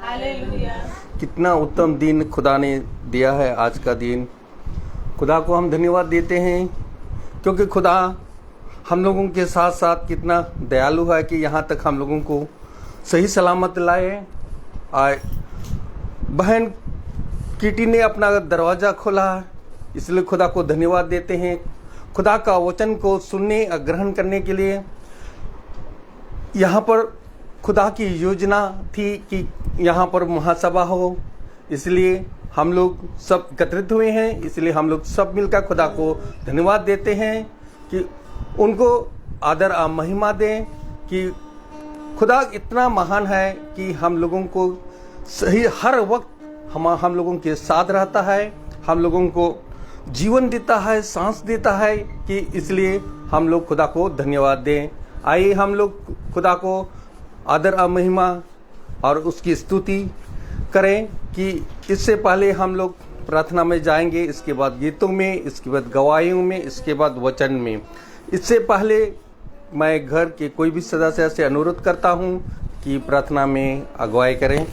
Hallelujah. कितना उत्तम दिन खुदा ने दिया है आज का दिन। खुदा को हम धन्यवाद देते हैं क्योंकि खुदा हम लोगों के साथ साथ कितना दयालु है कि यहाँ तक हम लोगों को सही सलामत लाए। बहन कीटी ने अपना दरवाज़ा खोला, इसलिए खुदा को धन्यवाद देते हैं। खुदा का वचन को सुनने और ग्रहण करने के लिए यहाँ पर खुदा की योजना थी कि यहाँ पर महासभा हो, इसलिए हम लोग सब एकत्रित हुए हैं। इसलिए हम लोग सब मिलकर खुदा को धन्यवाद देते हैं कि उनको आदर और महिमा दें कि खुदा इतना महान है कि हम लोगों को सही हर वक्त हम लोगों के साथ रहता है, हम लोगों को जीवन देता है, सांस देता है कि इसलिए हम लोग खुदा को धन्यवाद दें। आइए हम लोग खुदा को आदर और महिमा और उसकी स्तुति करें कि इससे पहले हम लोग प्रार्थना में जाएंगे, इसके बाद गीतों में, इसके बाद गवाहियों में, इसके बाद वचन में। इससे पहले मैं घर के कोई भी सदस्य से अनुरोध करता हूं कि प्रार्थना में अगुवाई करें।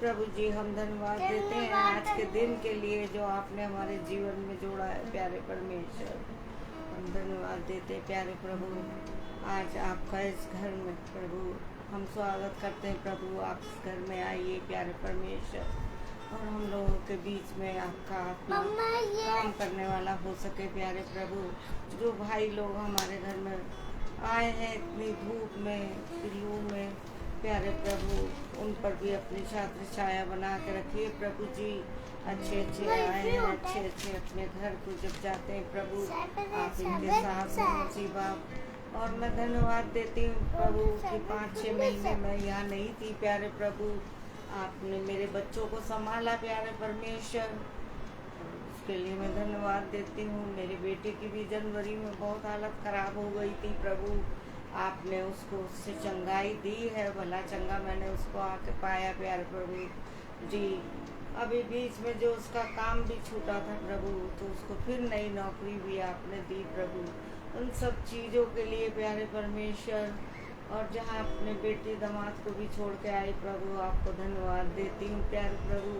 प्रभु जी, हम धन्यवाद देते हैं आज के दिन के लिए जो आपने हमारे जीवन में जोड़ा है। प्यारे परमेश्वर, हम धन्यवाद देते हैं। प्यारे प्रभु, आज आपका इस घर में प्रभु हम स्वागत करते हैं। प्रभु आप इस घर में आइए प्यारे परमेश्वर, और हम लोगों के बीच में आपका काम करने वाला हो सके। प्यारे प्रभु, जो भाई लोग हमारे घर में आए हैं इतनी धूप में, लू में, प्यारे प्रभु उन पर भी अपनी छात्र छाया बना के रखिए। प्रभु जी, अच्छे अच्छे आए हैं, अच्छे अच्छे अपने घर को जब जाते हैं प्रभु आप इनके साथ मुसीबत। और मैं धन्यवाद देती हूँ प्रभु कि 5-6 महीने मैं यहाँ नहीं थी। प्यारे प्रभु, आपने मेरे बच्चों को संभाला प्यारे परमेश्वर, उसके लिए मैं धन्यवाद देती हूँ। मेरी बेटी की भी जनवरी में बहुत हालत खराब हो गई थी प्रभु, आपने उसको उससे चंगाई दी है। भला चंगा मैंने उसको आके पाया प्यारे प्रभु जी। अभी बीच में जो उसका काम भी छूटा था प्रभु, तो उसको फिर नई नौकरी भी आपने दी प्रभु। उन सब चीज़ों के लिए प्यारे परमेश्वर, और जहाँ अपने बेटी दामाद को भी छोड़ के आई प्रभु, आपको धन्यवाद देती हूँ प्यारे प्रभु।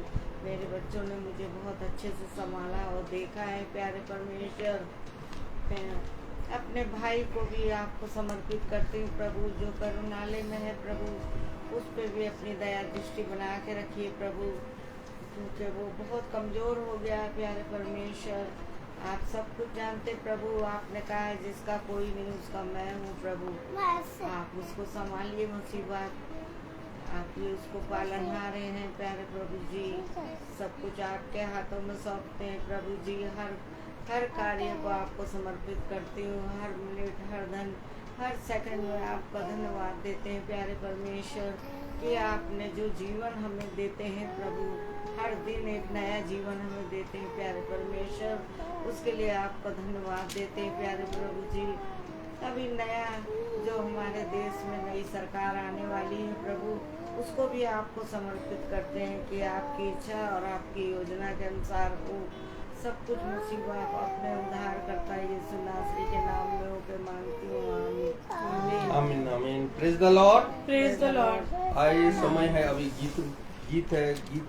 मेरे बच्चों ने मुझे बहुत अच्छे से संभाला और देखा है प्यारे परमेश्वर। अपने भाई को भी आपको समर्पित करती हूँ प्रभु, जो करुणालय में है प्रभु, उस पर भी अपनी दया दृष्टि बना के रखिए प्रभु, क्योंकि वो बहुत कमज़ोर हो गया प्यारे परमेश्वर। आप सब कुछ जानते प्रभु, आपने कहा है जिसका कोई नहीं उसका मैं हूँ प्रभु। आप उसको संभालिए मुसीबत, आप ये उसको पालनहारे हैं प्यारे प्रभु जी। सब कुछ आपके हाथों में सौंपते हैं प्रभु जी। हर कार्य को आपको समर्पित करती हूँ। हर मिनट, हर धन, हर सेकंड में आपका धन्यवाद देते हैं प्यारे परमेश्वर कि आपने जो जीवन हमें देते हैं प्रभु, हर दिन एक नया जीवन हमें देते हैं प्यारे परमेश्वर, उसके लिए आपका धन्यवाद देते हैं प्यारे प्रभु जी। अभी नया जो हमारे देश में नई सरकार आने वाली है प्रभु, उसको भी आपको समर्पित करते हैं कि आपकी इच्छा और आपकी योजना के अनुसार हो सब कुछ। मुसीबत अपने उद्धार करता है यीशु नासरी के नाम में होकर मांगती हूँ, आमीन आमीन। Praise the Lord, praise the Lord. आइए समय है अभी गीत है। गीत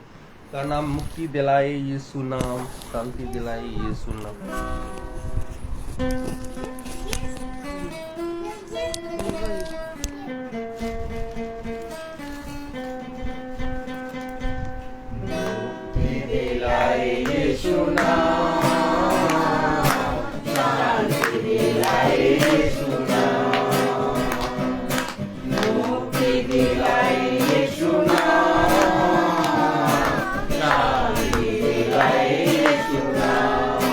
का नाम मुक्ति दिलाए यीशु नाम, शांति दिलाए यीशु नाम। यीशु नाम, शांति दिलाए यीशु नाम, मुक्ति दिलाए यीशु नाम, शांति दिलाए यीशु नाम।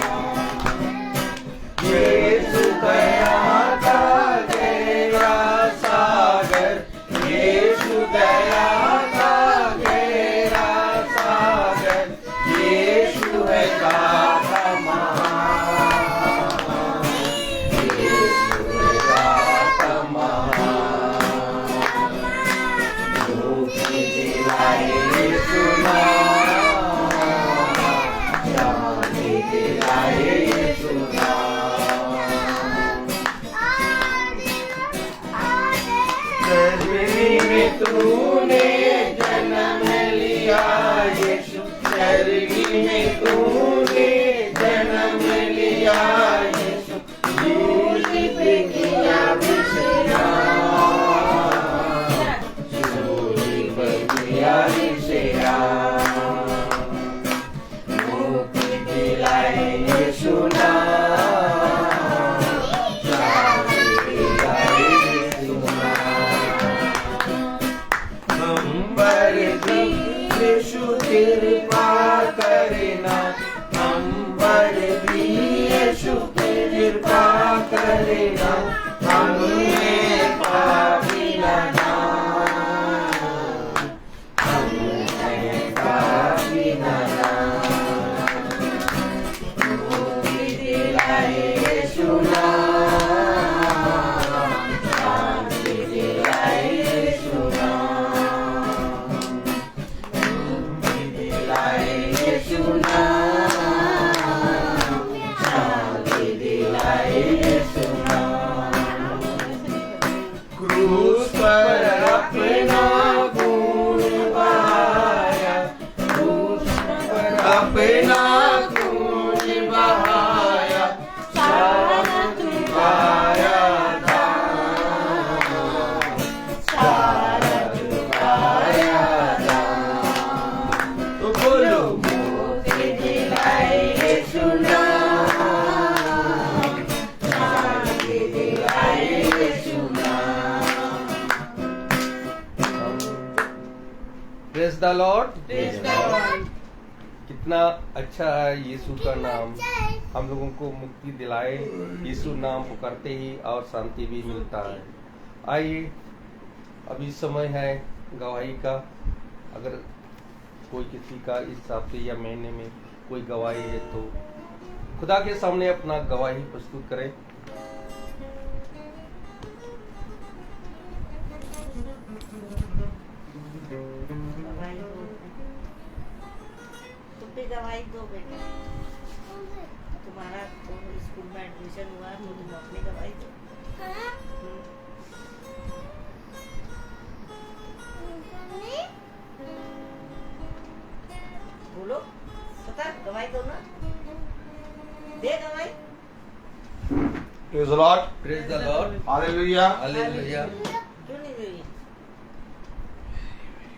कृपा करेगा हमें पापी बना हमें पापी बना मुक्ति दिलाए यीशु नाम शांति दिलाए यीशु नाम मुक्ति दिलाए यीशु नाम शांति दिलाए यीशु नाम क्रूस पर अपना खून बहाया क्रूस पर अपना खून बहाया सारा चुकाया था सारा चुकाया था तो बोलो मुक्ति दिलाए यीशु नाम शांति दिलाए यीशु नाम praise the Lord. Praise the Lord. कितना अच्छा है यीशु का नाम, हम लोगों को मुक्ति दिलाए। यीशु नाम पुकारते ही और शांति भी मिलता है। आइए, अभी समय है गवाही का। अगर कोई किसी का इस हफ्ते या महीने में कोई गवाही है तो खुदा के सामने अपना गवाही प्रस्तुत करें। गवाही दो। तुम भी गवाही दो बेटा। तुम्हारा स्कूल में एडमिशन हुआ तो तुम अपनी गवाही दो। बोलो, पता गवाही दो ना, दे गवाही। Praise the Lord praise the lord. Hallelujah hallelujah. क्यों नहीं देगी?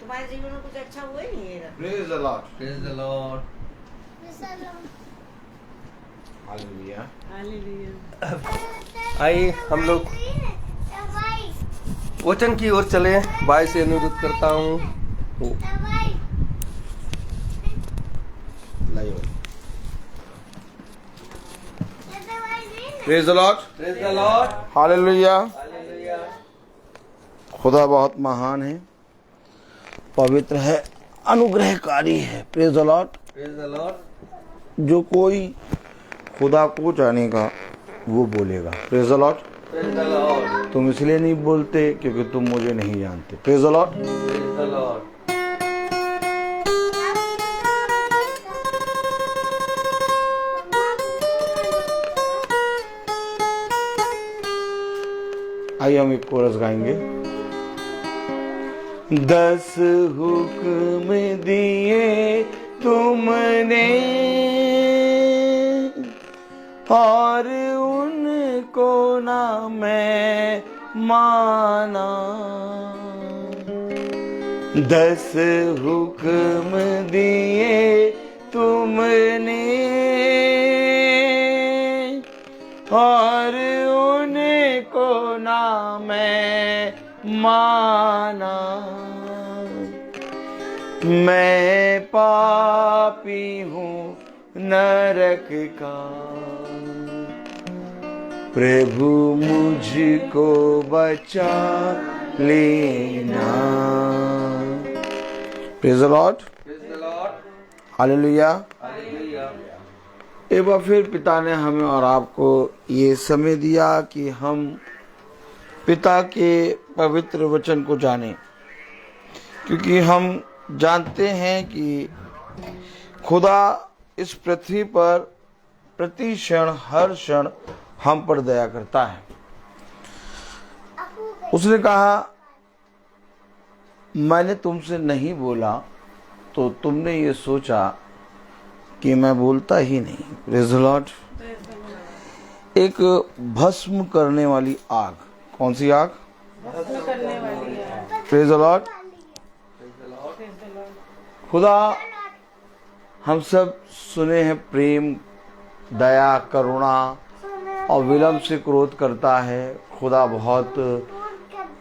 तुम्हारे जीवन में कुछ अच्छा हुआ ही नहीं है ना? Praise the Lord praise the lord. Hallelujah आइए, हम लोग वचन की ओर चले। भाई से अनुरोध करता हूँ। Praise the Lord praise the lord. Hallelujah hallelujah. खुदा बहुत महान है, पवित्र है, अनुग्रहकारी है। Praise the Lord. Praise the Lord. जो कोई खुदा को जानेगा वो बोलेगा praise the Lord. Praise the Lord. तुम इसलिए नहीं बोलते क्योंकि तुम मुझे नहीं जानते। Praise the Lord. Praise the Lord. आइए हम एक कोरस गाएंगे। 10 हुक्म दिए तुमने और उनको ना मैं माना। 10 हुक्म दिए तुमने और उनको ना मैं माना। मैं पापी हूँ नरक का, प्रभु मुझको बचा लेना। Praise the Lord. Praise the lord. Hallelujah. Hallelujah. एक बार फिर पिता ने हमें और आपको ये समय दिया कि हम पिता के पवित्र वचन को जानें, क्योंकि हम जानते हैं कि खुदा इस पृथ्वी पर प्रति क्षण हर क्षण हम पर दया करता है। उसने कहा मैंने तुमसे नहीं बोला तो तुमने ये सोचा कि मैं बोलता ही नहीं। Praise the Lord. एक भस्म करने वाली आग। कौन सी आग? Praise the Lord. खुदा हम सब सुने हैं प्रेम, दया, करुणा और विलंब से क्रोध करता है। खुदा बहुत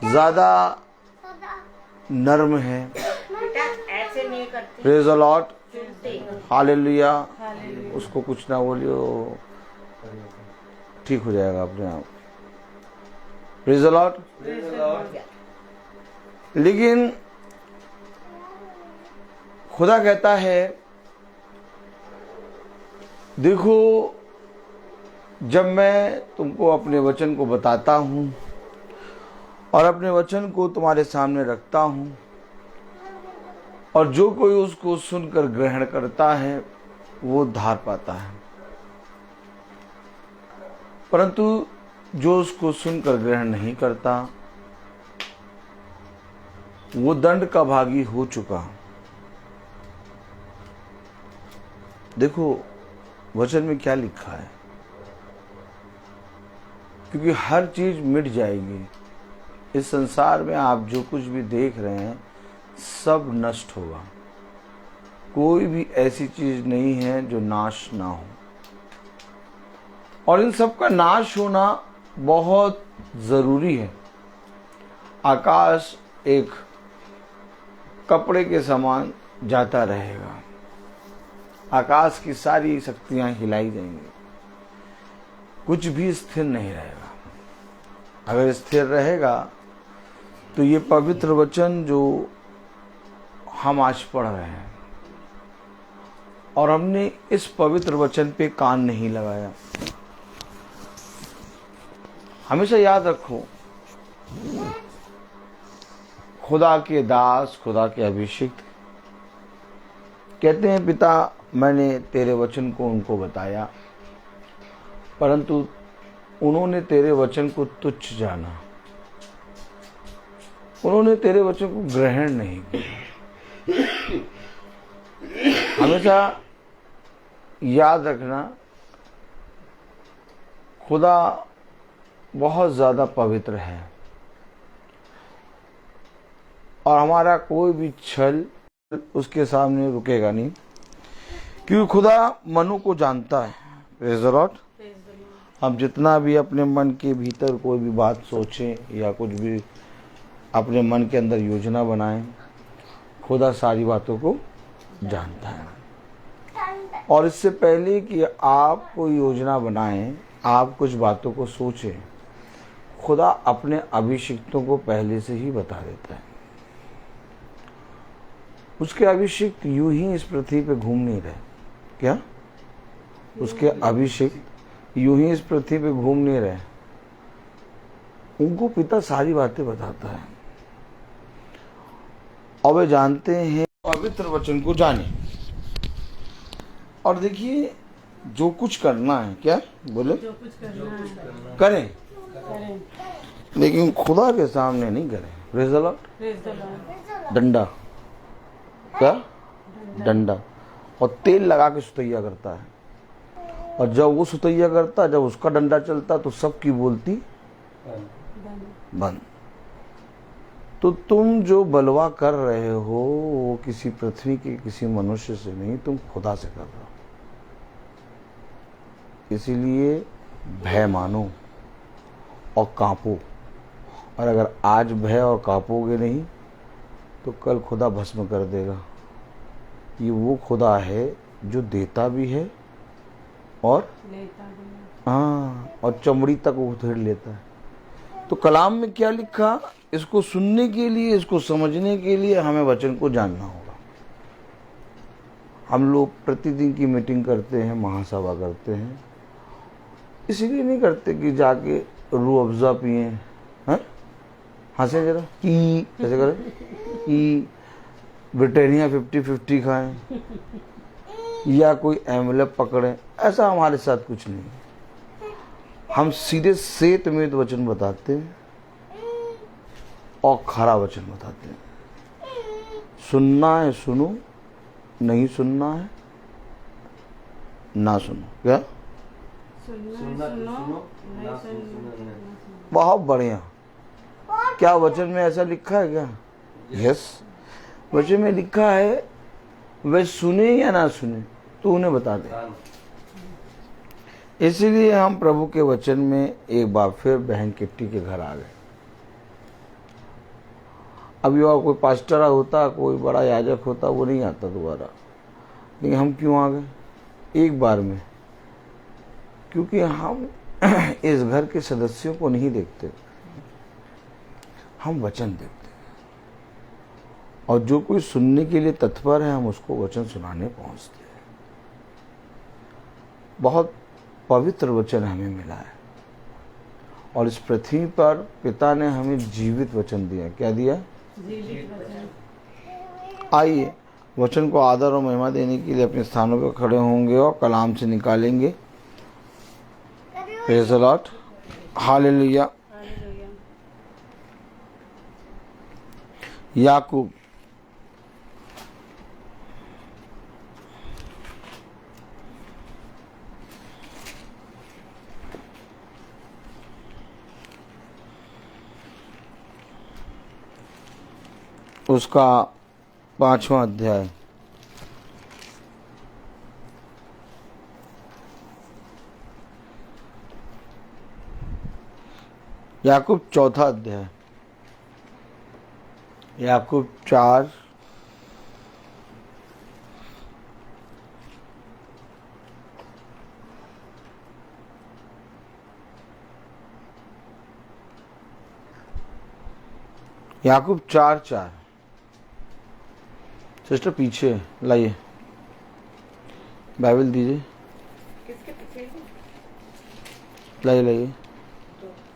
ज्यादा नर्म है। ऐसे नहीं करती। Praise the Lord. सुनते। हालेलुया। उसको कुछ ना बोलियो। ठीक हो जाएगा अपने आप। Praise the Lord. लेकिन खुदा कहता है, देखो जब मैं तुमको अपने वचन को बताता हूं और अपने वचन को तुम्हारे सामने रखता हूं, और जो कोई उसको सुनकर ग्रहण करता है वो उद्धार पाता है, परंतु जो उसको सुनकर ग्रहण नहीं करता वो दंड का भागी हो चुका। देखो वचन में क्या लिखा है, क्योंकि हर चीज मिट जाएगी। इस संसार में आप जो कुछ भी देख रहे हैं सब नष्ट होगा। कोई भी ऐसी चीज नहीं है जो नाश ना हो, और इन सब का नाश होना बहुत जरूरी है। आकाश एक कपड़े के समान जाता रहेगा, आकाश की सारी शक्तियां हिलाई जाएंगी, कुछ भी स्थिर नहीं रहेगा। अगर स्थिर रहेगा तो ये पवित्र वचन जो हम आज पढ़ रहे हैं, और हमने इस पवित्र वचन पे कान नहीं लगाया। हमेशा याद रखो, खुदा के दास, खुदा के अभिषिक्त कहते हैं, पिता मैंने तेरे वचन को उनको बताया, परंतु उन्होंने तेरे वचन को तुच्छ जाना, उन्होंने तेरे वचन को ग्रहण नहीं किया। हमेशा याद रखना, खुदा बहुत ज्यादा पवित्र है, और हमारा कोई भी छल उसके सामने रुकेगा नहीं, क्योंकि खुदा मनु को जानता है। Praise the Lord. हम जितना भी अपने मन के भीतर कोई भी बात सोचें या कुछ भी अपने मन के अंदर योजना बनाएं, खुदा सारी बातों को जानता है। और इससे पहले कि आप कोई योजना बनाएं, आप कुछ बातों को सोचें, खुदा अपने अभिषिक्तों को पहले से ही बता देता है। उसके अभिषिक्त यूं ही इस पृथ्वी पे घूम नहीं रहे। क्या? उसके अभिषिक्त यूं ही इस पृथ्वी पे घूम नहीं रहे, उनको पिता सारी बातें बताता है, और वे जानते हैं पवित्र वचन को जाने। और देखिए, जो कुछ करना है, क्या बोले, जो कुछ करना है करें, लेकिन खुदा के सामने नहीं करें। Praise the Lord. डंडा, क्या? डंडा, और तेल लगा के सुतैया करता है, और जब वो सुतैया करता, जब उसका डंडा चलता तो सबकी बोलती बंद। तो तुम जो बलवा कर रहे हो वो किसी पृथ्वी के किसी मनुष्य से नहीं, तुम खुदा से कर रहे हो। इसीलिए भय मानो और कांपो, और अगर आज भय और कांपोगे नहीं तो कल खुदा भस्म कर देगा। ये वो खुदा है जो देता भी है और लेता भी, हाँ, और चमड़ी तक उधेड़ लेता है। तो कलाम में क्या लिखा, इसको सुनने के लिए, इसको समझने के लिए हमें वचन को जानना होगा। हम लोग प्रतिदिन की मीटिंग करते हैं, महासभा करते हैं, इसीलिए नहीं करते कि जाके रूह अफ़ज़ा पिए, हैं, हंसे जरा, की कैसे करें, कि ब्रिटानिया 50-50 खाएं या कोई एमलेट पकड़ें। ऐसा हमारे साथ कुछ नहीं है। हम सीधे सेत में वचन बताते हैं और खरा वचन बताते हैं। सुनना है सुनो, नहीं सुनना है ना सुनो। क्या? बहुत बढ़िया। क्या वचन में ऐसा लिखा है क्या? यस, वचन में लिखा है, वे सुने या ना सुने तो उन्हें बता दे। इसीलिए हम प्रभु के वचन में एक बार फिर बहन किट्टी के घर आ गए। अभी और कोई पास्टर होता, कोई बड़ा याजक होता, वो नहीं आता दोबारा। लेकिन हम क्यों आ गए एक बार में? क्योंकि हम इस घर के सदस्यों को नहीं देखते, हम वचन देखते हैं। और जो कोई सुनने के लिए तत्पर है, हम उसको वचन सुनाने पहुंचते हैं। बहुत पवित्र वचन हमें मिला है, और इस पृथ्वी पर पिता ने हमें जीवित वचन दिया। क्या दिया? जीवित वचन। आइए वचन को आदर और महिमा देने के लिए अपने स्थानों पर खड़े होंगे और कलाम से निकालेंगे। Praise the lord, hallelujah. Yakub उसका 5वां अध्याय। याकूब 4था अध्याय। याकूब 4 याकूब 4:4। सिस्टर पीछे लाइए, बाइबल दीजिए, किसके पीछे? लाइए।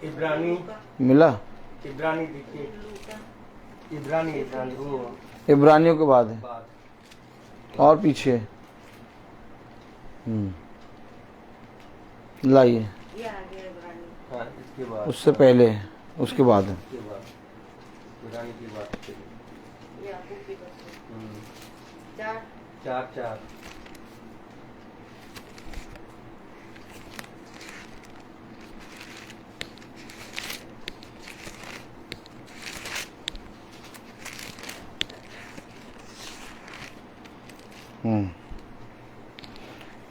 इब्रानी मिला? इब्रानी देखिए, इब्रानी वो इब्रानियों के बाद है, बात और पीछे लाइए, ये आ गया इब्रानी। हाँ, इसके बाद उससे पहले है, उसके बाद है। इसके बाद इब्रानी की बात करिए। याकूब की बस 4 4:4।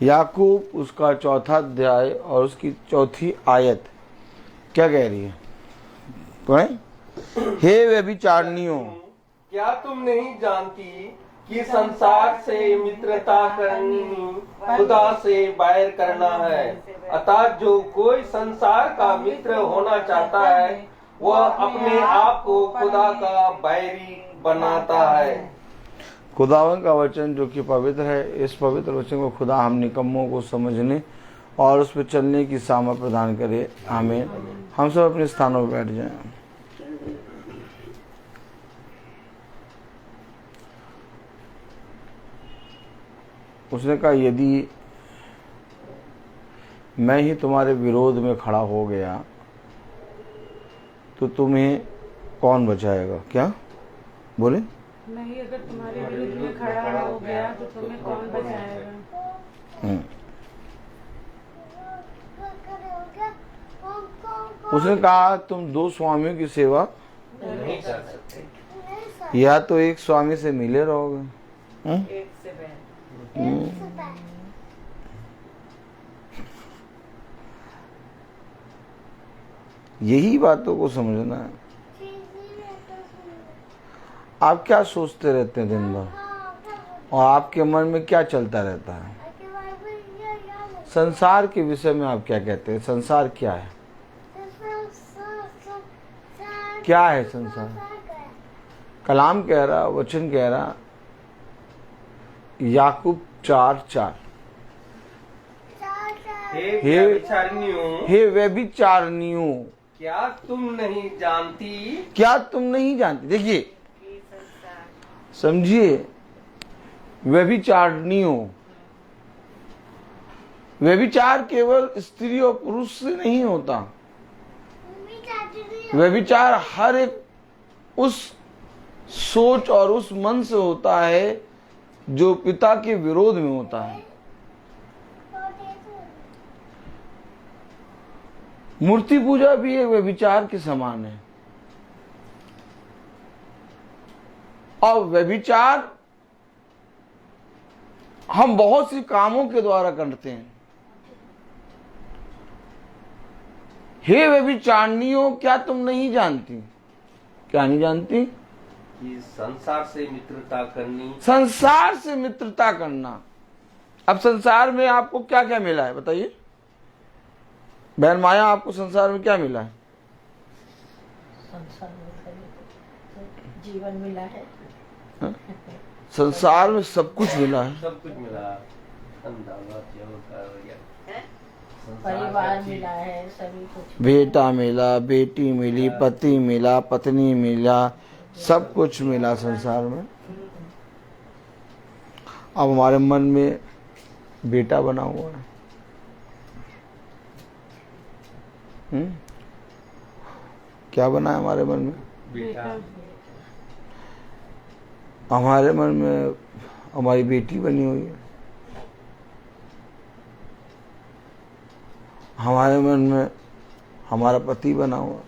याकूब उसका 4था अध्याय और उसकी 4थी आयत क्या कह रही है? पढ़ें। हे व्यभिचारिणियों, क्या तुम नहीं जानती कि संसार से मित्रता करनी खुदा से बैर करना है? अतः जो कोई संसार का मित्र होना चाहता है, वह अपने आप को खुदा का बैरी बनाता है। खुदावन का वचन जो कि पवित्र है, इस पवित्र वचन को खुदा हम निकम्मों को समझने और उस पर चलने की सामर्थ प्रदान करे। आमीन। हम सब अपने स्थानों पर बैठ जाएं। उसने कहा, यदि मैं ही तुम्हारे विरोध में खड़ा हो गया तो तुम्हें कौन बचाएगा? क्या बोले? मैं ही अगर तुम्हारे विरुद्ध में खड़ा हो गया तो तुम्हें कौन बचाएगा? उसने कहा, तुम 2 स्वामियों की सेवा नहीं कर सकते। या तो एक स्वामी से मिले रहोगे। एक से बैर। यही बातों को समझना है। आप क्या सोचते रहते हैं दिन भर, और आपके मन में क्या चलता रहता है? संसार के विषय में आप क्या कहते हैं? संसार क्या है? क्या है संसार? कलाम कह रहा, वचन कह रहा, याकूब 4:4, हे व्यभिचारिणियों, हे व्यभिचारिणियों, क्या तुम नहीं जानती? क्या तुम नहीं जानती? देखिए, समझिए, व्यभिचारिणियों, व्यभिचार केवल स्त्री और पुरुष से नहीं होता। व्यभिचार हर एक उस सोच और उस मन से होता है जो पिता के विरोध में होता है। मूर्ति पूजा भी एक व्यभिचार के समान है। और व्यभिचार हम बहुत सी कामों के द्वारा करते हैं। हे व्यभिचारिणियों, क्या तुम नहीं जानती? क्या नहीं जानती? कि संसार से मित्रता करनी। संसार से मित्रता करना। अब संसार में आपको क्या क्या मिला है बताइए? बहन माया, आपको संसार में क्या मिला है? संसार में जीवन मिला है। हाँ? संसार में सब कुछ मिला है। सब कुछ मिला, परिवार मिला है, सभी कुछ। बेटा मिला, बेटी मिली, पति मिला, पत्नी मिला, सब कुछ मिला संसार में। अब हमारे मन में बेटा बना हुआ है। क्या बना है हमारे मन में? बेटा। हमारे मन में हमारी बेटी बनी हुई है। हमारे मन में हमारा पति बना हुआ।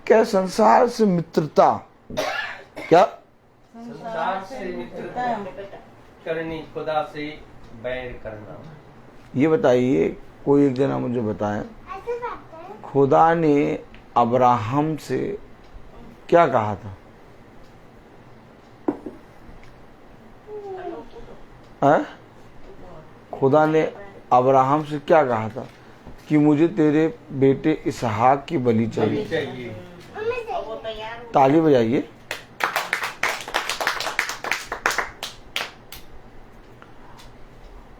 क्या संसार से मित्रता, क्या संसार से मित्रता करनी, खुदा से बैर करना। ये बताइए, कोई एक जना मुझे बताए, खुदा ने अब्राहम से क्या कहा था? खुदा ने अब्राहम से क्या कहा था कि मुझे तेरे बेटे इसहाक की बलि चाहिए। ताली बजाइए।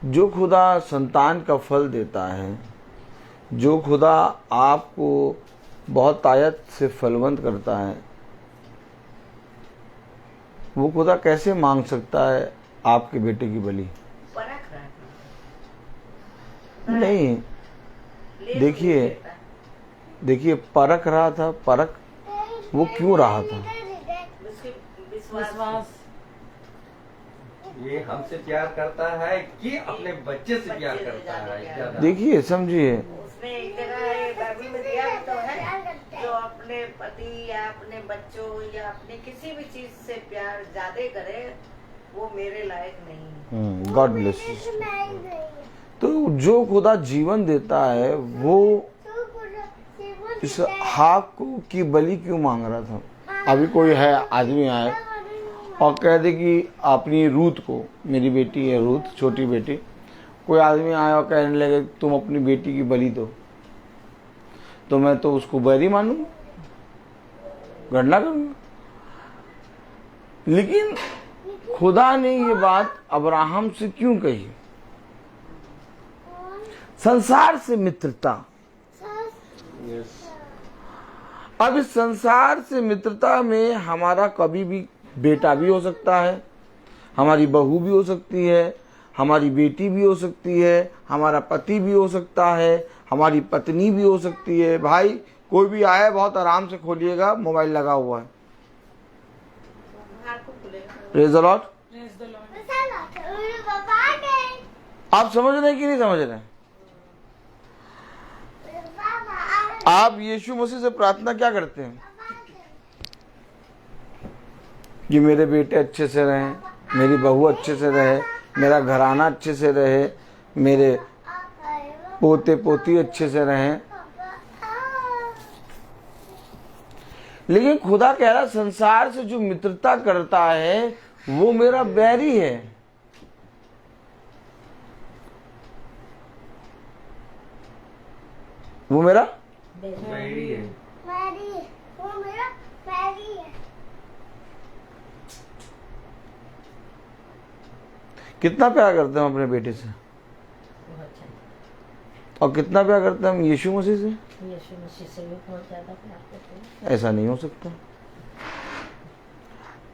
जो खुदा संतान का फल देता है, जो खुदा आपको बहुत तायत से फलवंत करता है, वो खुदा कैसे मांग सकता है आपके बेटे की बलि? नहीं, देखिए परख रहा था। परख वो क्यों रहा था? विश्वास। ये हमसे प्यार करता है कि अपने बच्चे से प्यार करता है ज्यादा? देखिए, समझिए, उसने एक जगह बाइबल में दिया भी तो है, जो अपने पति या अपने बच्चों या अपने किसी भी चीज से प्यार ज्यादा करे वो मेरे लायक नहीं। God bless you. तो जो खुदा जीवन देता है वो इस हाक को की बलि क्यों मांग रहा था? अभी कोई है आदमी आए और कह दे कि अपनी रूथ को, मेरी बेटी है रूथ, छोटी बेटी, कोई आदमी आए और कहने लगे तुम अपनी बेटी की बलि दो, तो मैं तो उसको बैरी मानूंगा, गणना करूंगा। लेकिन खुदा ने ये बात अब्राहम से क्यों कही? संसार से मित्रता। अब इस संसार से मित्रता में हमारा कभी भी बेटा भी हो सकता है, हमारी बहू भी हो सकती है, हमारी बेटी भी हो सकती है, हमारा पति भी हो सकता है, हमारी पत्नी भी हो सकती है। भाई कोई भी आए, बहुत आराम से खोलिएगा, मोबाइल लगा हुआ है। Praise the Lord. आप समझ रहे हैं कि नहीं समझ रहे हैं? आप यीशु मसीह से प्रार्थना क्या करते हैं? कि मेरे बेटे अच्छे से रहें, मेरी बहू अच्छे से रहे, मेरा घराना अच्छे से रहे, मेरे पोते पोती अच्छे से रहें। लेकिन खुदा कह रहा संसार से जो मित्रता करता है वो मेरा बैरी है। वो मेरा बैरी है। वो मेरा बैरी है। कितना प्यार करते हैं हम अपने बेटे से, और कितना प्यार करते हैं हम यीशु मसीह से? यीशु मसीह से भी बहुत ज्यादा प्यार करते हैं। ऐसा नहीं हो सकता,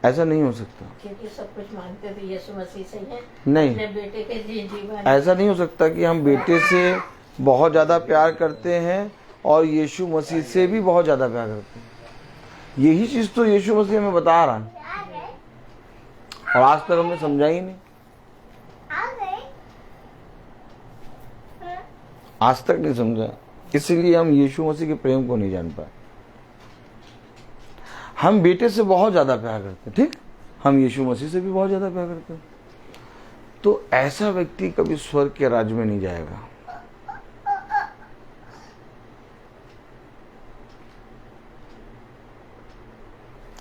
ऐसा नहीं हो सकता। क्योंकि सब कुछ मांगते तो यीशु मसीह से है। नहीं, अपने बेटे के लिए जीवन। ऐसा नहीं हो सकता कि हम बेटे से बहुत ज्यादा प्यार करते हैं और यीशु मसीह से भी बहुत ज्यादा प्यार करते हैं। यही चीज तो यीशु मसीह हमें बता रहा है और आज तक हमने समझा ही नहीं, आज तक नहीं समझा। इसलिए हम यीशु मसीह के प्रेम को नहीं जान पाए। हम बेटे से बहुत ज्यादा प्यार करते हैं, ठीक, हम यीशु मसीह से भी बहुत ज्यादा प्यार करते हैं। तो ऐसा व्यक्ति कभी स्वर्ग के राज्य में नहीं जाएगा।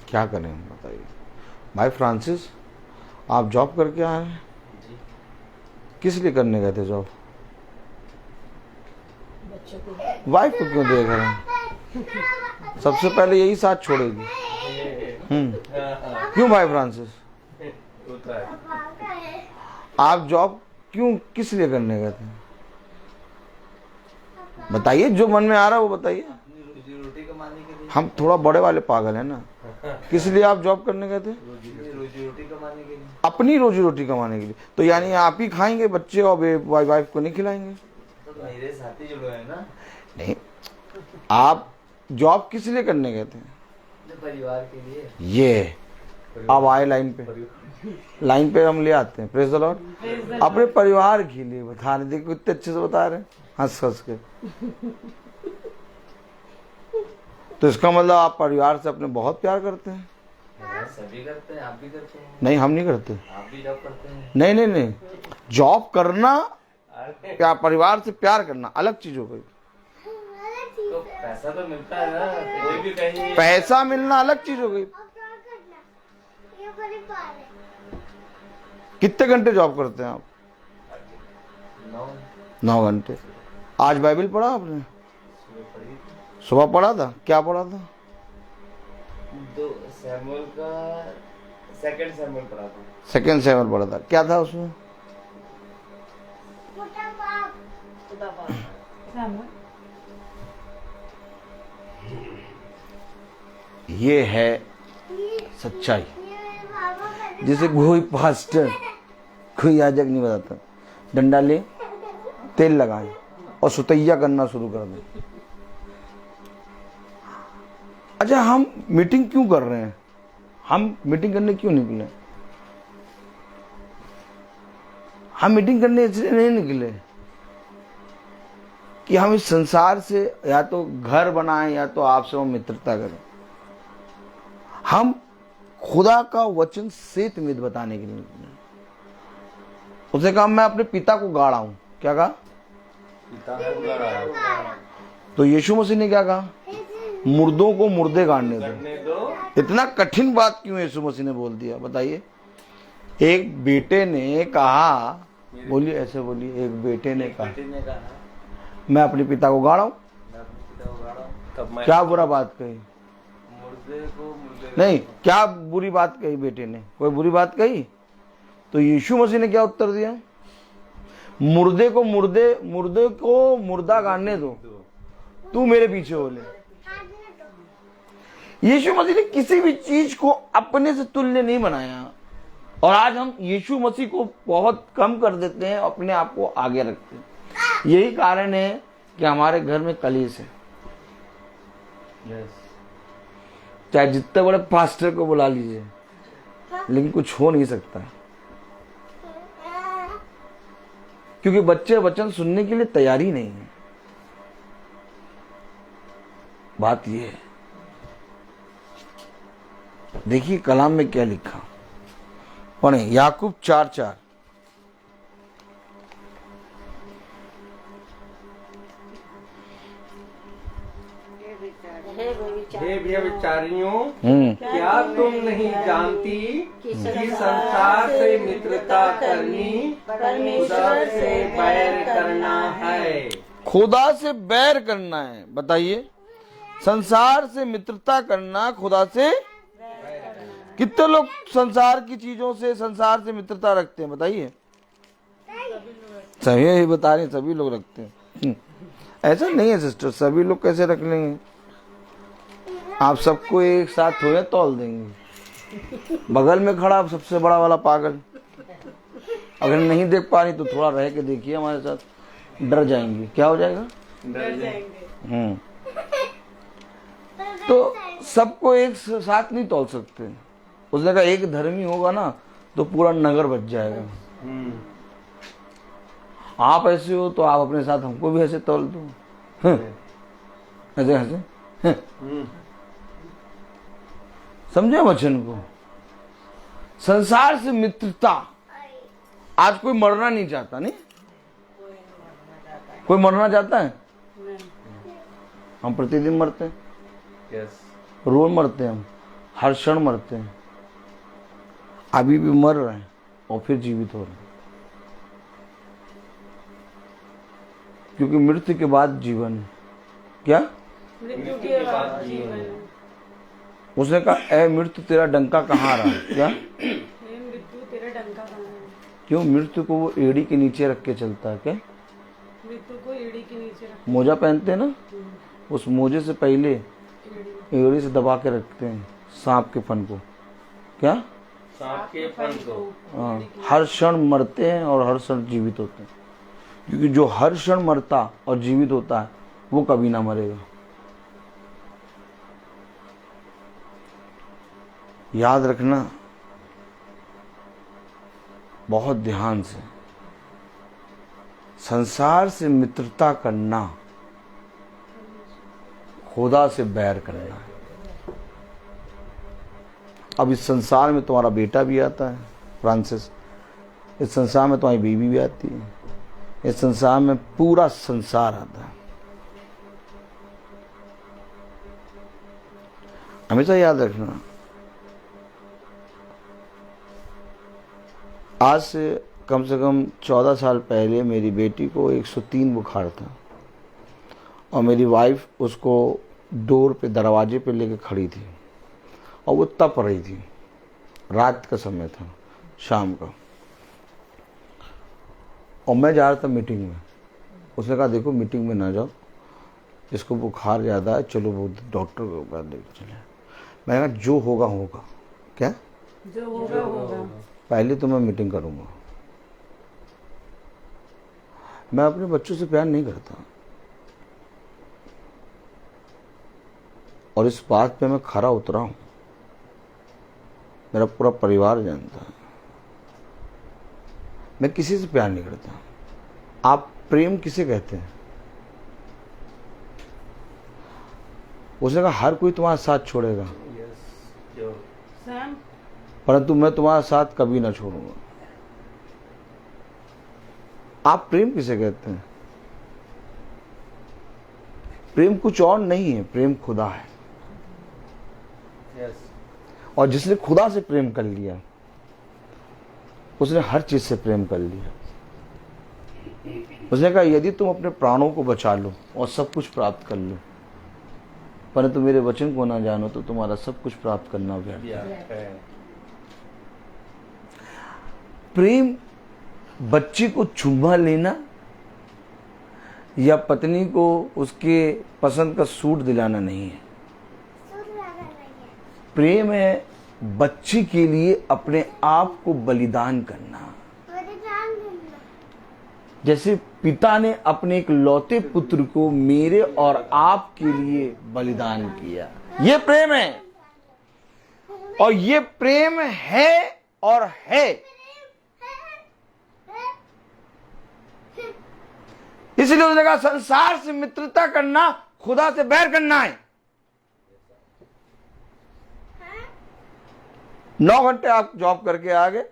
क्या करें हम, बताइए। भाई फ्रांसिस, आप जॉब करके आए हैं, किस लिए करने गए थे जॉब? बच्चों को वाइफ को क्यों देख रहे हैं? सबसे पहले यही साथ छोड़ेगी। क्यों भाई फ्रांसिस, आप जॉब क्यों किस लिए करने गए थे? बताइए, जो मन में आ रहा है वो बताइए। रोजी कमाने के लिए। हम थोड़ा बड़े वाले पागल है ना। किस लिए आप जॉब करने गए थे? रोजी रोटी कमाने के लिए। अपनी रोजी रोटी कमाने के लिए। तो यानी आप ही खाएंगे, बच्चे और वाइफ को नहीं खिलाएंगे? तो मेरे साथी जो है ना, नहीं, आप जॉब किस लिए करने गए थे? परिवार के लिए। ये अब आए लाइन पे हम ले आते हैं। Praise the Lord. अपने परिवार के लिए बता रहे, देखो इतने अच्छे से बता रहे हैं, हंस हंस के। तो इसका मतलब आप परिवार से अपने बहुत प्यार करते हैं। सभी करते हैं, आप भी करते हैं। नहीं, हम नहीं करते। आप भी जॉब करते हैं। नहीं नहीं नहीं, जॉब करना क्या परिवार से प्यार करना अलग चीज हो गई। तो पैसा तो मिलता है ना, कोई भी कहीं। पैसा मिलना अलग चीज हो गई। कितने घंटे जॉब करते हैं आप? 9 घंटे। आज बाइबल पढ़ा आपने? सुबह पढ़ा था। क्या पढ़ा था? 2 सैमुअल का 2 सैमुअल पढ़ा था। 2 सैमुअल पढ़ा था। क्या था उसमें? ये है सच्चाई, जिसे कोई पास्टर, कोई याजक नहीं बताता। डंडा ले, तेल लगाए और सुतैया करना शुरू कर दें। अच्छा, हम मीटिंग क्यों कर रहे हैं? हम मीटिंग करने क्यों निकले? हम मीटिंग करने इसलिए नहीं निकले कि हम इस संसार से या तो घर बनाएं या तो आपसे हम मित्रता करें। हम खुदा का वचन सत्यमित बताने के लिए निकले। उसने कहा मैं अपने पिता को गाड़ा हूं। क्या कहा? पिता को गाड़ा। तो यीशु मसीह ने क्या कहा? मुर्दों को मुर्दे गाड़ने दो। इतना कठिन बात क्यों यीशु मसीह ने बोल दिया बताइए? एक बेटे ने कहा, बोलिए ऐसे बोलिए, एक बेटे ने कहा मैं अपने पिता को गाड़ा हूं। क्या बुरा बात कही? मुर्दे को मुर्दे नहीं, क्या बुरी बात कही बेटे ने? कोई बुरी बात कही? तो यीशु मसीह ने क्या उत्तर दिया? मुर्दे को मुर्दा गाड़ने दो, तू मेरे पीछे हो ले। यीशु मसीह ने किसी भी चीज को अपने से तुल्य नहीं बनाया। और आज हम यीशु मसीह को बहुत कम कर देते हैं, अपने आप को आगे रखते हैं। यही कारण है कि हमारे घर में कलेश है। चाहे जितने बड़े पास्टर को बुला लीजिए, लेकिन कुछ हो नहीं सकता, क्योंकि बच्चे वचन सुनने के लिए तैयारी नहीं है। बात यह है। देखिए कलाम में क्या लिखा, पढ़े याकूब 4:4। हे व्यभिचारियों, क्या तुम नहीं जानती कि संसार से मित्रता करनी खुदा से बैर करना है? खुदा से बैर करना है। बताइए, संसार से मित्रता करना खुदा से। कितने लोग संसार की चीजों से, संसार से मित्रता रखते हैं? बताइए। सभी यही बता रहे हैं, सभी लोग रखते हैं। ऐसा नहीं है सिस्टर, सभी लोग कैसे रख लेंगे? आप सबको एक साथ थोड़े तौल देंगे। बगल में खड़ा सबसे बड़ा वाला पागल, अगर नहीं देख पा रही तो थोड़ा रह के देखिए हमारे साथ, डर जाएंगे। क्या हो जाएगा? डर जाएंगे। तो सबको एक साथ नहीं तौल सकते। उसने कहा एक धर्मी होगा ना तो पूरा नगर बच जाएगा। आप ऐसे हो तो आप अपने साथ हमको भी ऐसे तौल दो, ऐसे ऐसे। समझे वचन को? संसार से मित्रता। आज कोई मरना नहीं चाहता, नहीं कोई मरना चाहता है? हम प्रतिदिन मरते हैं। रोज मरते हैं, हम हर क्षण मरते हैं। अभी भी मर रहे हैं और फिर जीवित हो रहे हैं। क्योंकि मृत्यु के बाद जीवन है। क्या? मृत्यु के बाद जीवन है। उसने कहा ए मृत्यु तेरा डंका कहाँ रहा? क्या? हे मृत्यु तेरा डंका कहाँ है? क्यों? मृत्यु को वो एड़ी के नीचे रख के चलता है। क्या? मृत्यु को एड़ी के नीचे रख। मोजा पहनते हैं ना, उस मोजे से पहले एड़ी से दबा के रखते हैं सांप के फन को। क्या? सांप के फन को। हाँ, हर क्षण मरते हैं और हर क्षण जीवित होते हैं, क्योंकि जो हर क्षण मरता और जीवित होता है वो कभी ना मरेगा। याद रखना बहुत ध्यान से, संसार से मित्रता करना खुदा से बैर करना है। अब इस संसार में तुम्हारा बेटा भी आता है फ्रांसिस, इस संसार में तुम्हारी बीवी भी आती है, इस संसार में पूरा संसार आता है। हमेशा याद रखना, आज से कम 14 साल पहले मेरी बेटी को 103 बुखार था और मेरी वाइफ उसको डोर पे दरवाजे पे लेके खड़ी थी और वो तप रही थी। रात का समय था, शाम का, और मैं जा रहा था मीटिंग में। उसने कहा देखो मीटिंग में ना जाओ, इसको बुखार ज़्यादा है, चलो वो डॉक्टर के पास लेके चले। मैंने कहा जो होगा होगा। क्या? जो होगा होगा। पहले तो मैं मीटिंग करूंगा। मैं अपने बच्चों से प्यार नहीं करता और इस बात पे मैं खरा उतरा हूं, मेरा पूरा परिवार जानता है। मैं किसी से प्यार नहीं करता। आप प्रेम किसे कहते हैं? उसने कहा हर कोई तुम्हारा साथ छोड़ेगा, सैम, परंतु मैं तुम्हारा साथ कभी ना छोड़ूंगा। आप प्रेम किसे कहते हैं? प्रेम कुछ और नहीं है, प्रेम खुदा है। और जिसने खुदा से प्रेम कर लिया उसने हर चीज से प्रेम कर लिया। उसने कहा यदि तुम अपने प्राणों को बचा लो और सब कुछ प्राप्त कर लो, परंतु मेरे वचन को ना जानो तो तुम्हारा सब कुछ प्राप्त करना व्यर्थ है। प्रेम बच्चे को चुम्मा लेना या पत्नी को उसके पसंद का सूट दिलाना नहीं है। प्रेम है बच्चे के लिए अपने आप को बलिदान करना। जैसे पिता ने अपने एक लौते पुत्र को मेरे और आपके लिए बलिदान किया। ये प्रेम है, और ये प्रेम है और है। इसलिए उसने कहा संसार से मित्रता करना खुदा से बैर करना है। 9 घंटे आप जॉब करके आ गए,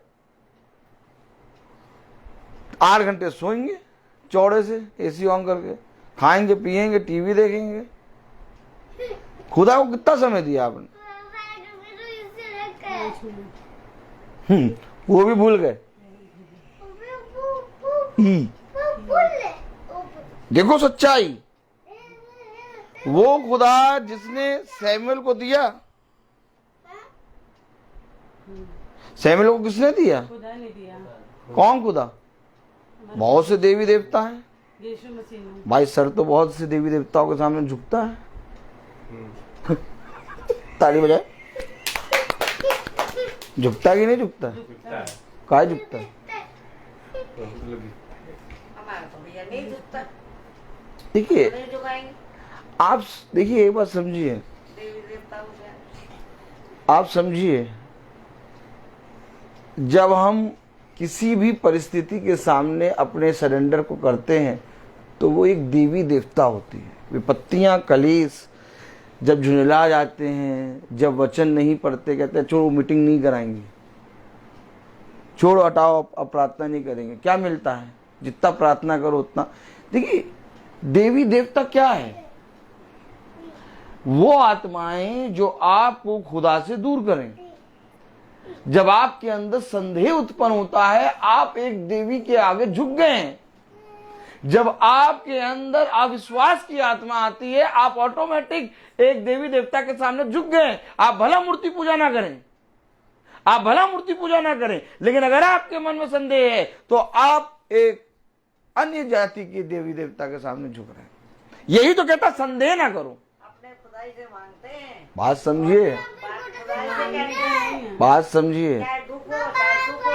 8 घंटे सोएंगे चौड़े से एसी ऑन करके, खाएंगे पिएंगे टीवी देखेंगे। खुदा को कितना समय दिया आपने? वो भी भूल गए। देखो सच्चाई, वो खुदा जिसने सैमुअल को दिया, सैमुअल को किसने दिया? खुदा ने दिया। कौन खुदा? बहुत से देवी देवता हैं यीशु मसीह ने। भाई। सर तो बहुत से देवी देवताओं के सामने झुकता है। ताली बजाए। झुकता कि नहीं झुकता? काय झुकता? हमारा तो भैया नहीं झुकता, देखिए नहीं झुकाएंगे आप, देखिए एक बात समझिए, देवी देवताओं से। आप समझिए, जब हम किसी भी परिस्थिति के सामने अपने सरेंडर को करते हैं तो वो एक देवी देवता होती है। विपत्तियां, कलेश जब झुंझला जाते हैं, जब वचन नहीं पढ़ते, कहते हैं छोड़ो मीटिंग नहीं कराएंगे, छोड़ो हटाओ, अब प्रार्थना नहीं करेंगे। क्या मिलता है? जितना प्रार्थना करो उतना। देखिए देवी देवता क्या है? वो आत्माएं जो आपको खुदा से दूर करें। जब आपके अंदर संदेह उत्पन्न होता है, आप एक देवी के आगे झुक गए हैं, जब आपके अंदर अविश्वास की आत्मा आती है, आप ऑटोमेटिक एक देवी देवता के सामने झुक गए। आप भला मूर्ति पूजा ना करें, आप भला मूर्ति पूजा ना करें, लेकिन अगर आपके मन में संदेह है तो आप एक अन्य जाति के देवी देवता के सामने झुक रहे हैं। यही तो कहता संदेह ना करो। अपने खुदाई से मांगते हैं, बात समझिए, खुदाई से कहते हैं, बात समझिए। चाहे दुख हो चाहे सुख हो,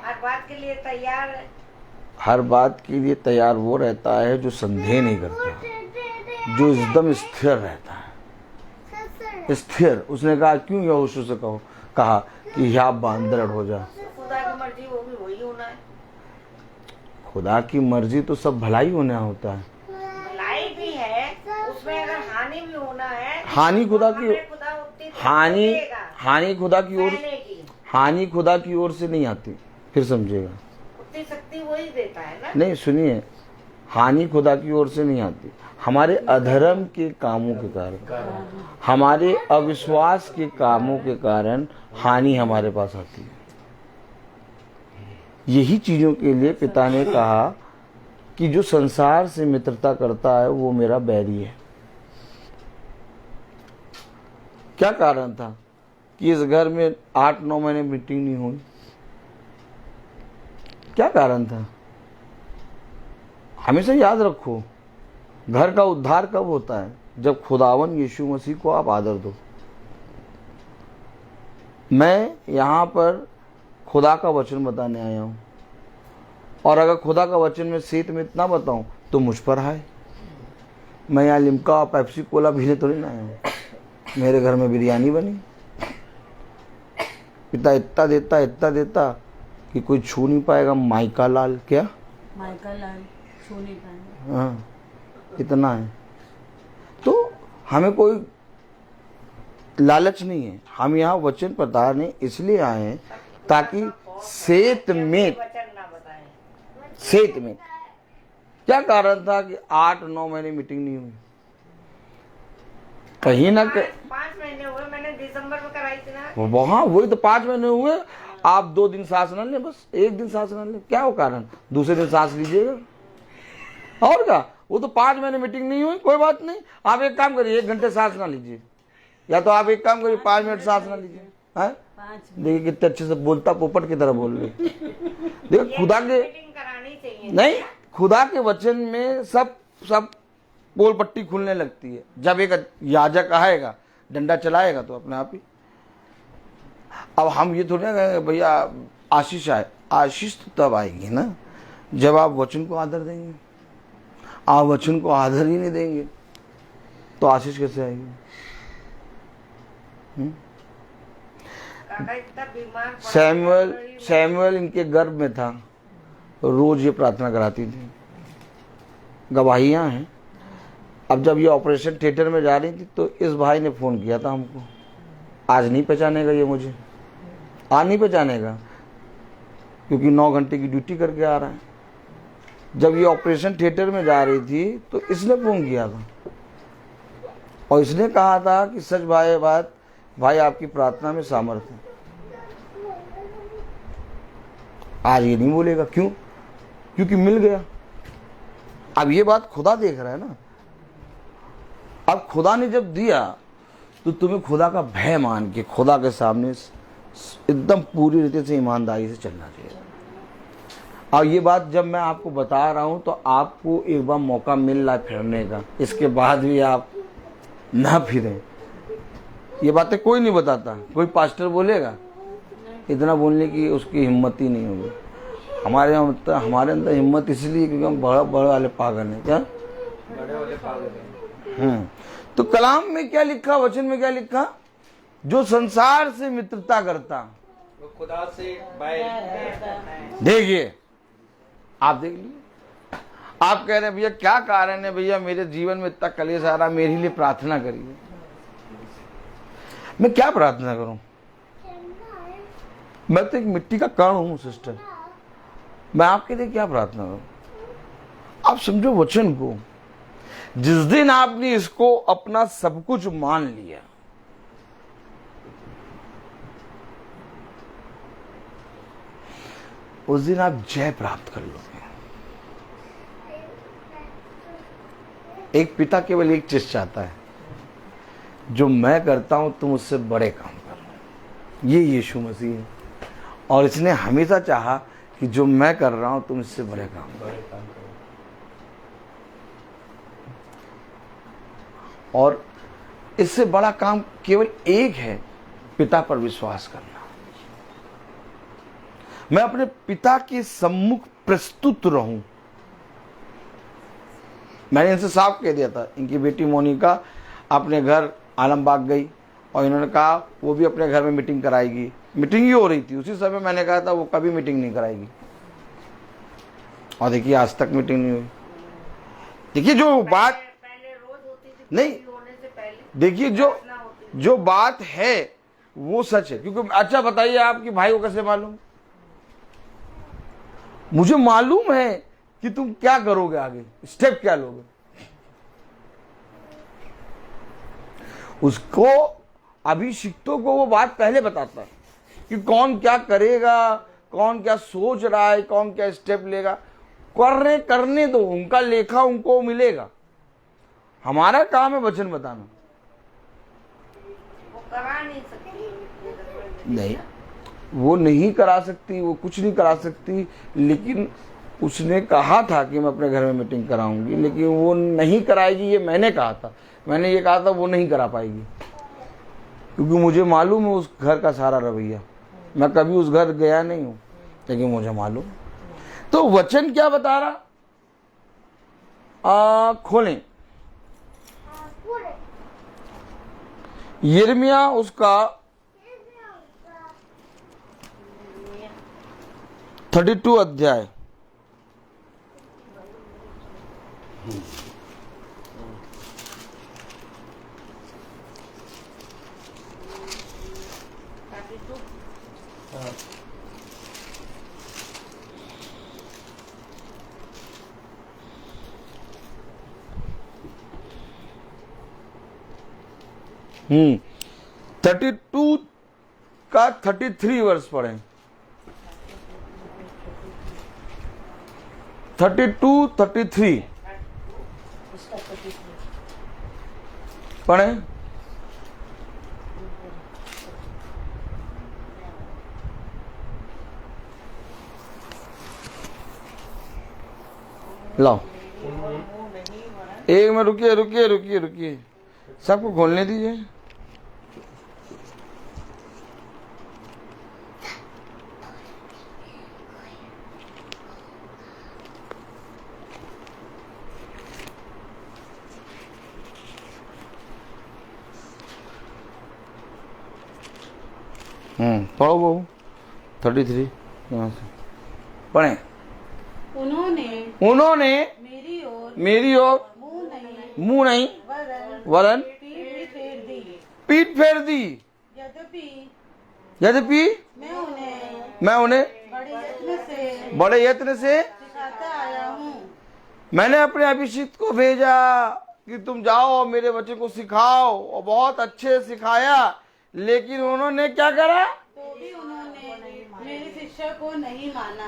हर बात के लिए तैयार है। हर बात के लिए तैयार वो रहता है जो संदेह नहीं करता, जो एकदम स्थिर रहता है। स्थिर, उसने कहा क्यों यहोशू से कहा कि या बांदर हो जा। खुदा की मर्जी वो भी वही होना है। खुदा की मर्जी तो सब भलाई होना होता है। भलाई भी है, उसमें अगर हानि भी होना है, हानि खुदा की, खुदा उतनी हानि खुदा की ओर, सहने की, हानि खुदा की ओर से नहीं आती। फिर समझिएगा, उतनी शक्ति वही देता है ना। नहीं सुनिए, हानि खुदा की ओर से नहीं आती, हमारे अधर्म के कामों के कारण, हमारे अविश्वास के कामों के कारण हानि हमारे पास आती है। यही चीजों के लिए पिता ने कहा कि जो संसार से मित्रता करता है वो मेरा बैरी है। क्या कारण था कि इस घर में 8-9 महीने मीटिंग नहीं हुई? क्या कारण था? हमेशा याद रखो, घर का उद्धार कब होता है? जब खुदावन यीशु मसीह को आप आदर दो। मैं यहाँ पर खुदा का वचन बताने आया हूँ, और अगर खुदा का वचन में सेत में इतना बताऊं तो मुझ पर आए। मैं यहाँ लिम्का पेप्सी कोला पीने तो नहीं आया हूँ। मेरे घर में बिरयानी बनी, पिता इतना देता कि कोई छू नहीं पाएगा। माइका लाल, क्या माइका लाल छू नहीं पाएंगे। हाँ, इतना है। तो हमें कोई लालच नहीं है, हम यहाँ वचन बताने इसलिए आए हैं ताकि सेत में क्या कारण था कि 8-9 महीने मीटिंग नहीं हुई? कहीं ना कहीं 5 महीने हुए, मैंने दिसंबर में कराई थी ना। वहां वही तो 5 महीने हुए। आप 2 दिन सांस न लें, बस 1 दिन सांस न लें, क्या हो कारण? दूसरे दिन सांस लीजिएगा। और क्या, वो तो 5 महीने मीटिंग नहीं हुई, कोई बात नहीं। आप एक काम करिए, 1 घंटे सांस ना लीजिए, या तो आप एक काम करिए 5 मिनट सांस ना लीजिए। देखिए कितने अच्छे से बोलता, पोपट की तरह बोल रहे। देखो खुदा के करानी चाहिए। नहीं, खुदा के वचन में सब पोल पट्टी खुलने लगती है। जब एक याजक आएगा, डंडा चलाएगा तो अपने आप ही। अब हम ये थोड़ी ना कहेंगे भैया आशीष आए। आशीष तो तब आएगी ना जब आप वचन को आदर देंगे। आप वचन को आदर ही नहीं देंगे तो आशीष कैसे आएगी? सैमुअल इनके गर्भ में था, रोज ये प्रार्थना कराती थी। गवाहियां हैं। अब जब ये ऑपरेशन थिएटर में जा रही थी तो इस भाई ने फोन किया था हमको, आज नहीं पहचानेगा ये मुझे, आज नहीं पहचानेगा, क्योंकि 9 घंटे की ड्यूटी करके आ रहा है। जब ये ऑपरेशन थिएटर में जा रही थी तो इसने फोन किया था और इसने कहा था कि सच भाई आपकी प्रार्थना में सामर्थ्य है। आज ये नहीं बोलेगा, क्यों? क्योंकि मिल गया। अब ये बात खुदा देख रहा है ना। अब खुदा ने जब दिया तो तुम्हें खुदा का भय मान के खुदा के सामने एकदम पूरी रीति से ईमानदारी से चलना चाहिए। और ये बात जब मैं आपको बता रहा हूं तो आपको एक बार मौका मिल रहा है फिरने का, इसके बाद भी आप ना फिरें। ये बातें कोई नहीं बताता, कोई पास्टर बोलेगा, इतना बोलने की उसकी हिम्मत ही नहीं होगी। हमारे अंदर हिम्मत इसलिए क्योंकि हम बड़े वाले पागल हैं। क्या बड़े वाले पागल हैं? तो कलाम में क्या लिखा, वचन में क्या लिखा? जो संसार से मित्रता करता वो खुदा से बैर। देखिए, आप देख लीजिए। आप कह रहे हैं भैया क्या कारण है, भैया मेरे जीवन में इतना कलेश आ रहा, मेरे लिए प्रार्थना करिए। मैं क्या प्रार्थना करूं? मैं तो एक मिट्टी का कण हूं सिस्टर, मैं आपके लिए क्या प्रार्थना करूं? आप समझो वचन को। जिस दिन आपने इसको अपना सब कुछ मान लिया, उस दिन आप जय प्राप्त कर लोगे। एक पिता केवल एक चीज चाहता है, जो मैं करता हूं तुम उससे बड़े काम करो। ये यीशु मसीह है, और इसने हमेशा चाहा कि जो मैं कर रहा हूं तुम इससे बड़े काम करो। और इससे बड़ा काम केवल एक है, पिता पर विश्वास करना। मैं अपने पिता के सम्मुख प्रस्तुत रहूं। मैंने इनसे साफ कह दिया था, इनकी बेटी मोनिका अपने घर आलमबाग गई और इन्होंने कहा वो भी अपने घर में मीटिंग कराएगी। मीटिंग ही हो रही थी उसी समय, मैंने कहा था वो कभी मीटिंग नहीं कराएगी, और देखिए आज तक मीटिंग नहीं हुई। देखिए जो बात पहले रोज होती थी, नहीं, होने से पहले देखिए जो बात है वो सच है। क्योंकि अच्छा बताइए आपकी भाई को कैसे मालूम? मुझे मालूम है कि तुम क्या करोगे, आगे स्टेप क्या लोगे। उसको अभिषिक्तों को वो बात पहले बताता है कि कौन क्या करेगा, कौन क्या सोच रहा है, कौन क्या स्टेप लेगा। करने दो, उनका लेखा उनको मिलेगा। हमारा काम है वचन बताना। वो करा नहीं सकती। नहीं, वो नहीं करा सकती, वो कुछ नहीं करा सकती, लेकिन उसने कहा था कि मैं अपने घर में मीटिंग कराऊंगी, लेकिन वो नहीं कराएगी। ये मैंने कहा था, मैंने ये कहा था वो नहीं करा पाएगी, क्योंकि मुझे मालूम है उस घर का सारा रवैया। मैं कभी उस घर गया नहीं हूं, लेकिन मुझे मालूम। तो वचन क्या बता रहा? खोलें यिर्मयाह उसका 32 अध्याय। हम्म 32 का 33 वर्ष पढ़े। 32, 33 पढ़े। लाओ एक में, रुकिए, सबको खोलने दीजिए। पढ़ो बहू 33 यहाँ से पढ़े। उन्होंने मेरी ओर मुंह नहीं वरन पीठ फेर दी। यद्यपि मैं उन्हें बड़े यत्न से मैंने अपने अभिषिक्त को भेजा कि तुम जाओ और मेरे बच्चे को सिखाओ, और बहुत अच्छे सिखाया, लेकिन उन्होंने क्या करा? तो भी उन्होंने मेरी शिक्षा को नहीं माना।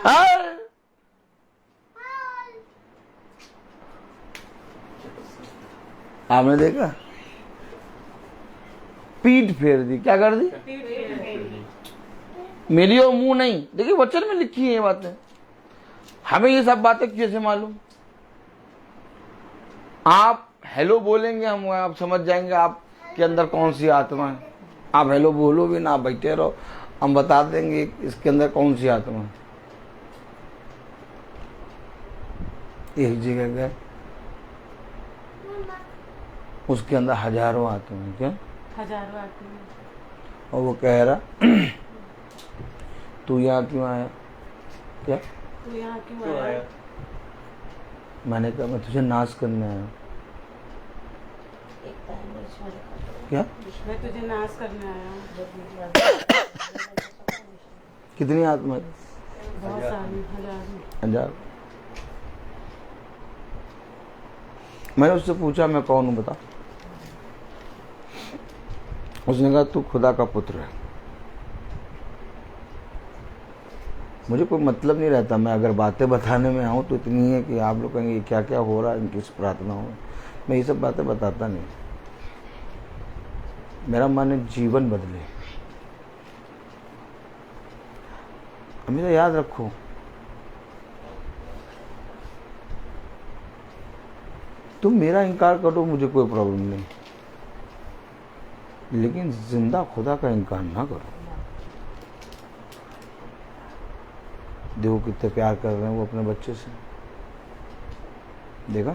आपने देखा? पीठ फेर दी। क्या कर दी? मेरी और मुंह नहीं। देखिए वचन में लिखी है ये बातें। हमें ये सब बातें कैसे मालूम? आप हेलो बोलेंगे, हम आप समझ जाएंगे आपके अंदर कौन सी आत्मा है। आप हेलो बोलो भी ना, आप बैठे रहो, हम बता देंगे इसके अंदर कौन सी आत्मा है। एक जगह गए, उसके अंदर हजारों आत्मा है। क्या? हजारों आत्मा। और वो कह रहा तू यहाँ क्यों आया? क्या तू यहाँ क्यों आया? मैंने कहा मैं तुझे नाश करने आया। क्या? मैं तुझे नाश करने आया हूँ। कितनी आत्मा? बहुत सारी, हजार। मैंने उससे पूछा मैं कौन हूं बता। उसने कहा तू खुदा का पुत्र है। मुझे कोई मतलब नहीं रहता, मैं अगर बातें बताने में आऊं तो इतनी है कि आप लोग कहेंगे क्या क्या हो रहा है इनकी इस प्रार्थनाओं में। मैं ये सब बातें बताता नहीं। मेरा मन है जीवन बदले। हमेशा याद रखो, तुम मेरा इनकार करो, मुझे कोई प्रॉब्लम नहीं, लेकिन जिंदा खुदा का इनकार ना करो। देखो कितने प्यार कर रहे हैं वो अपने बच्चे से, देखा?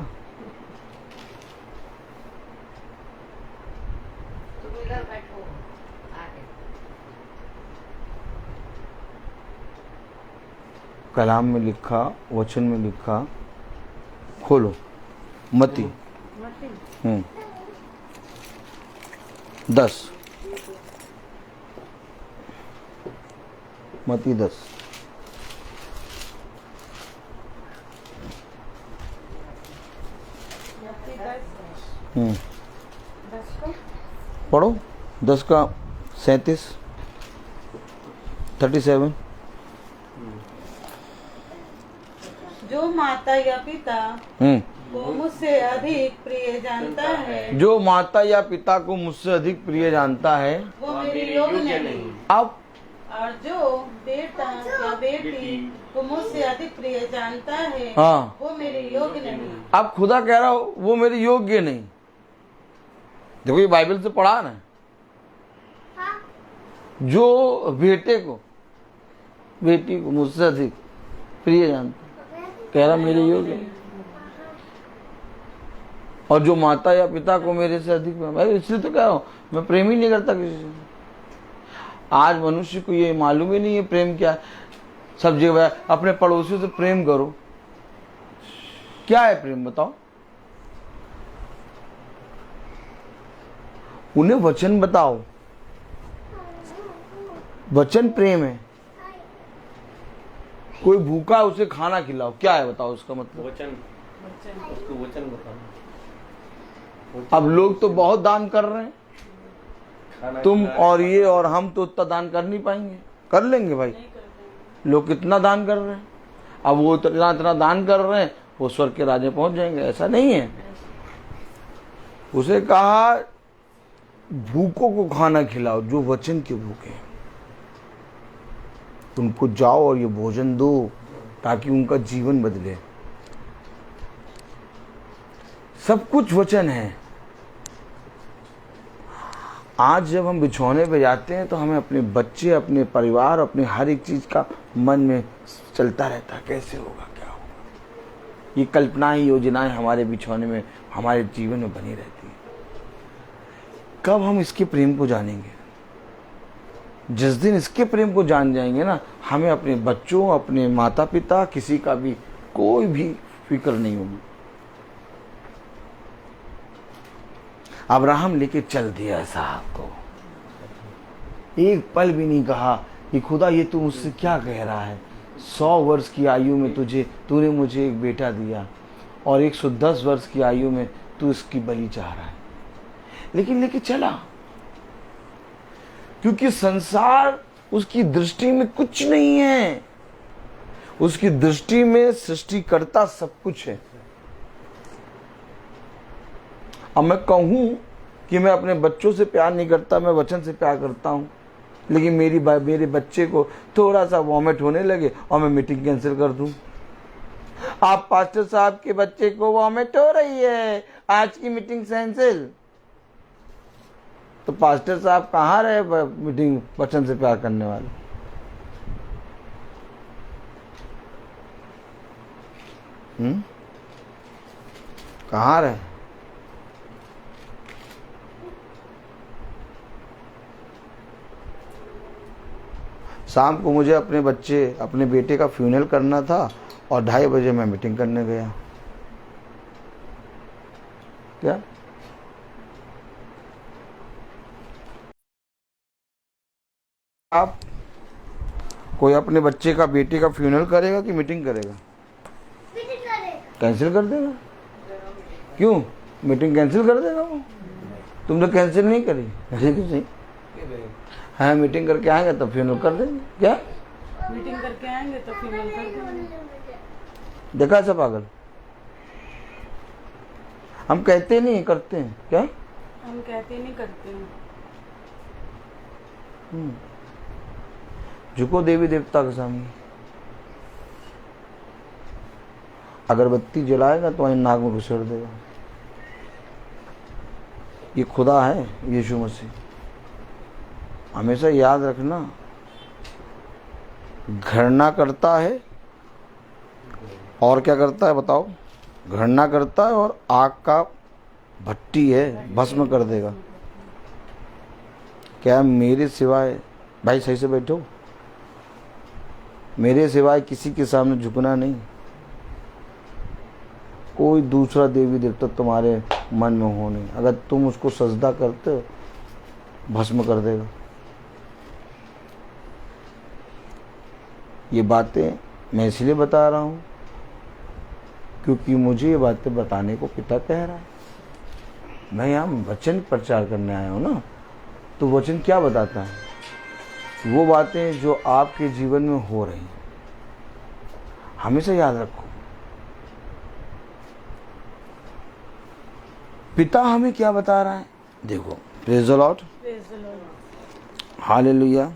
तुम इधर बैठो आगे। कलाम में लिखा, वचन में लिखा, खोलो मती 10, मती 10। हम्म, 10 को पढ़ो 10 का 37, 37। जो माता या पिता को मुझसे अधिक प्रिय जानता है, जो माता या पिता को मुझसे अधिक प्रिय जानता है वो मेरे योग्य नहीं। अब और जो बेटा या बेटी को मुझसे अधिक प्रिय जानता है, हाँ, वो मेरे योग्य नहीं। अब खुदा कह रहा हो वो मेरे योग्य नहीं। देखो ये बाइबल से पढ़ा ना, जो बेटे को बेटी को मुझसे अधिक प्रिय जानता, कह रहा मेरे योग्य नहीं। और जो माता या पिता को मेरे से अधिक, मैं इसलिए तो कह रहा हूं मैं प्रेम ही नहीं करता किसी से। आज मनुष्य को ये मालूम ही नहीं है प्रेम क्या है। सब जगह अपने पड़ोसियों से प्रेम करो, क्या है प्रेम बताओ? उन्हें वचन बताओ, वचन प्रेम है। कोई भूखा है उसे खाना खिलाओ, क्या है बताओ उसका मतलब? वचन, उसको वचन बताओ। अब लोग तो बहुत दान कर रहे हैं, तुम और ये और हम तो उतना दान कर नहीं पाएंगे। कर लेंगे भाई, लोग कितना दान कर रहे हैं। अब वो इतना इतना दान कर रहे हैं, वो स्वर्ग के राज्य पहुंच जाएंगे, ऐसा नहीं है। उसे कहा भूखों को खाना खिलाओ, जो वचन के भूखे हैं उनको जाओ और ये भोजन दो, ताकि उनका जीवन बदले। सब कुछ वचन है। आज जब हम बिछौने पे जाते हैं तो हमें अपने बच्चे, अपने परिवार, अपने हर एक चीज का मन में चलता रहता है, कैसे होगा, क्या होगा। ये कल्पनाएं, योजनाएं हमारे बिछौने में, हमारे जीवन में बनी रहती है। कब हम इसके प्रेम को जानेंगे? जिस दिन इसके प्रेम को जान जाएंगे ना, हमें अपने बच्चों, अपने माता पिता, किसी का भी कोई भी फिक्र नहीं होगी। अब्राहम लेके चल दिया इसहाक को, एक पल भी नहीं कहा कि खुदा ये तू मुझसे क्या कह रहा है। 100 वर्ष की आयु में तूने मुझे एक बेटा दिया और 110 वर्ष की आयु में तू इसकी बलि चाह रहा है। लेकिन लेके चला, क्योंकि संसार उसकी दृष्टि में कुछ नहीं है। उसकी दृष्टि में सृष्टिकर्ता सब कुछ है। अब मैं कहूं कि मैं अपने बच्चों से प्यार नहीं करता, मैं वचन से प्यार करता हूं, लेकिन मेरे बच्चे को थोड़ा सा वॉमिट होने लगे और मैं मीटिंग कैंसिल कर दूं। आप पास्टर साहब के बच्चे को वॉमिट हो रही है, आज की मीटिंग कैंसिल। तो पास्टर साहब कहाँ रहे मीटिंग वचन से प्यार करने वाले? कहाँ रहे? शाम को मुझे अपने बेटे का फ्यूनरल करना था और 2:30 बजे मैं मीटिंग करने गया। क्या आप कोई अपने बच्चे का, बेटे का फ्यूनरल करेगा कि मीटिंग करेगा? कैंसिल कर देगा। क्यों? मीटिंग कैंसिल कर देगा वो। तुमने कैंसिल नहीं करी? ऐसे क्यों नहीं? हाँ, मीटिंग करके आएंगे तो फ्यूनरल कर देंगे। क्या मीटिंग करके आएंगे तो फ्यूनरल कर देंगे। देखा सब पागल। हम कहते नहीं करते हैं क्या? हम कहते नहीं करते हैं। झुको देवी देवता के सामने, अगरबत्ती जलाएगा तो नाक में घुसेड़ देगा। ये खुदा है यीशु मसीह। हमेशा याद रखना, घृणा करता है और क्या करता है बताओ? घृणा करता है और आग का भट्टी है, भस्म कर देगा। क्या मेरे सिवाय, भाई सही से बैठो, मेरे सिवाय किसी के सामने झुकना नहीं। कोई दूसरा देवी देवता तुम्हारे मन में हो नहीं। अगर तुम उसको सजदा करते हो, भस्म कर देगा। ये बातें मैं इसलिए बता रहा हूं क्योंकि मुझे ये बातें बताने को पिता कह रहा है। मैं यहाँ वचन प्रचार करने आया हूं ना, तो वचन क्या बताता है? वो बातें जो आपके जीवन में हो रही हैं। हमेशा याद रखो, पिता हमें क्या बता रहा है। देखो, प्रेज़ द लॉर्ड, हालेलुया।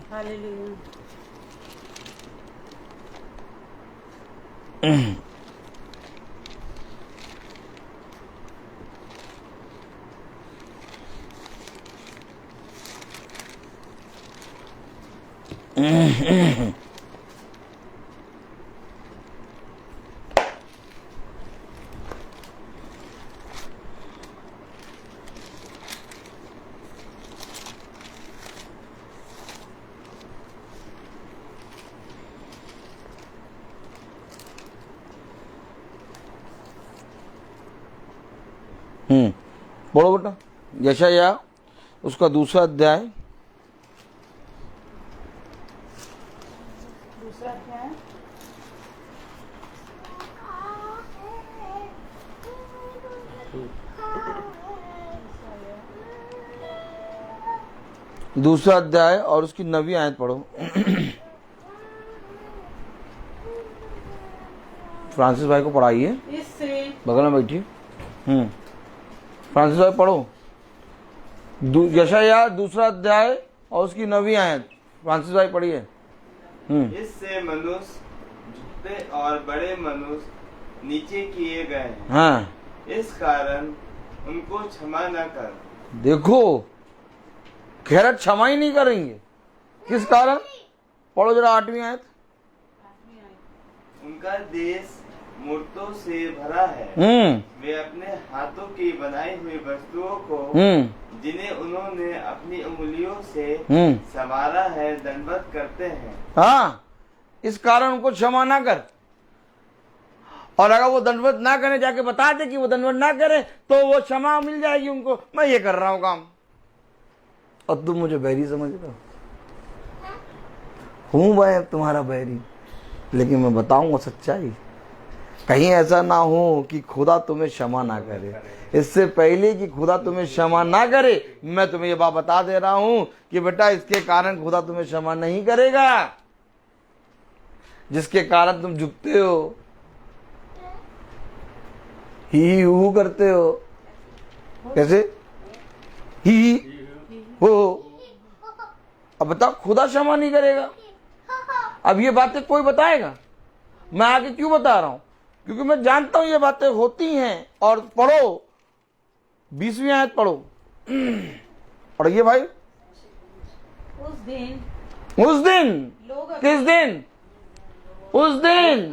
बोलो बेटा, यशाया उसका दूसरा अध्याय, दूसरा अध्याय और उसकी 9वीं आयत पढ़ो। फ्रांसिस भाई को पढ़ाइए, इससे बगल में बैठिए। फ्रांसिस भाई पढ़ो, यशाया दूसरा अध्याय और उसकी 9वीं आयत। फ्रांसिस भाई पढ़िए। इससे मनुष्य झुकते और बड़े मनुष्य नीचे किए गए हैं। हाँ, इस कारण उनको क्षमा न कर। देखो, खैरत क्षमा ही नहीं करेंगे। किस कारण? पढ़ो जरा 8वीं आयत। उनका देश मूर्तों से भरा है। वे अपने हाथों की बनाई हुई वस्तुओं को, जिन्हें उन्होंने अपनी उंगलियों से संवारा है, दंडवत करते हैं। हाँ, इस कारण उनको क्षमा ना कर। और अगर वो दंडवत ना करे, जाके बता दे कि वो दंडवत ना करे, तो वो क्षमा मिल जाएगी उनको। मैं ये कर रहा हूं काम, और तुम मुझे बैरी समझ रहे हो। हूं भाई तुम्हारा बैरी, लेकिन मैं बताऊंगा सच्चाई। कहीं ऐसा ना हो कि खुदा तुम्हें क्षमा ना करे। इससे पहले कि खुदा तुम्हें क्षमा ना करे, मैं तुम्हें ये बात बता दे रहा हूं कि बेटा, इसके कारण खुदा तुम्हें क्षमा नहीं करेगा, जिसके कारण तुम झुकते हो, ही हू करते हो। कैसे? ही हो। अब बताओ, खुदा क्षमा नहीं करेगा। अब ये बातें कोई बताएगा? मैं आगे क्यों बता रहा हूं? क्योंकि मैं जानता हूं ये बातें होती हैं। और पढ़ो 20वीं आयत पढ़ो, पढ़िए भाई। उस दिन किस दिन? उस दिन।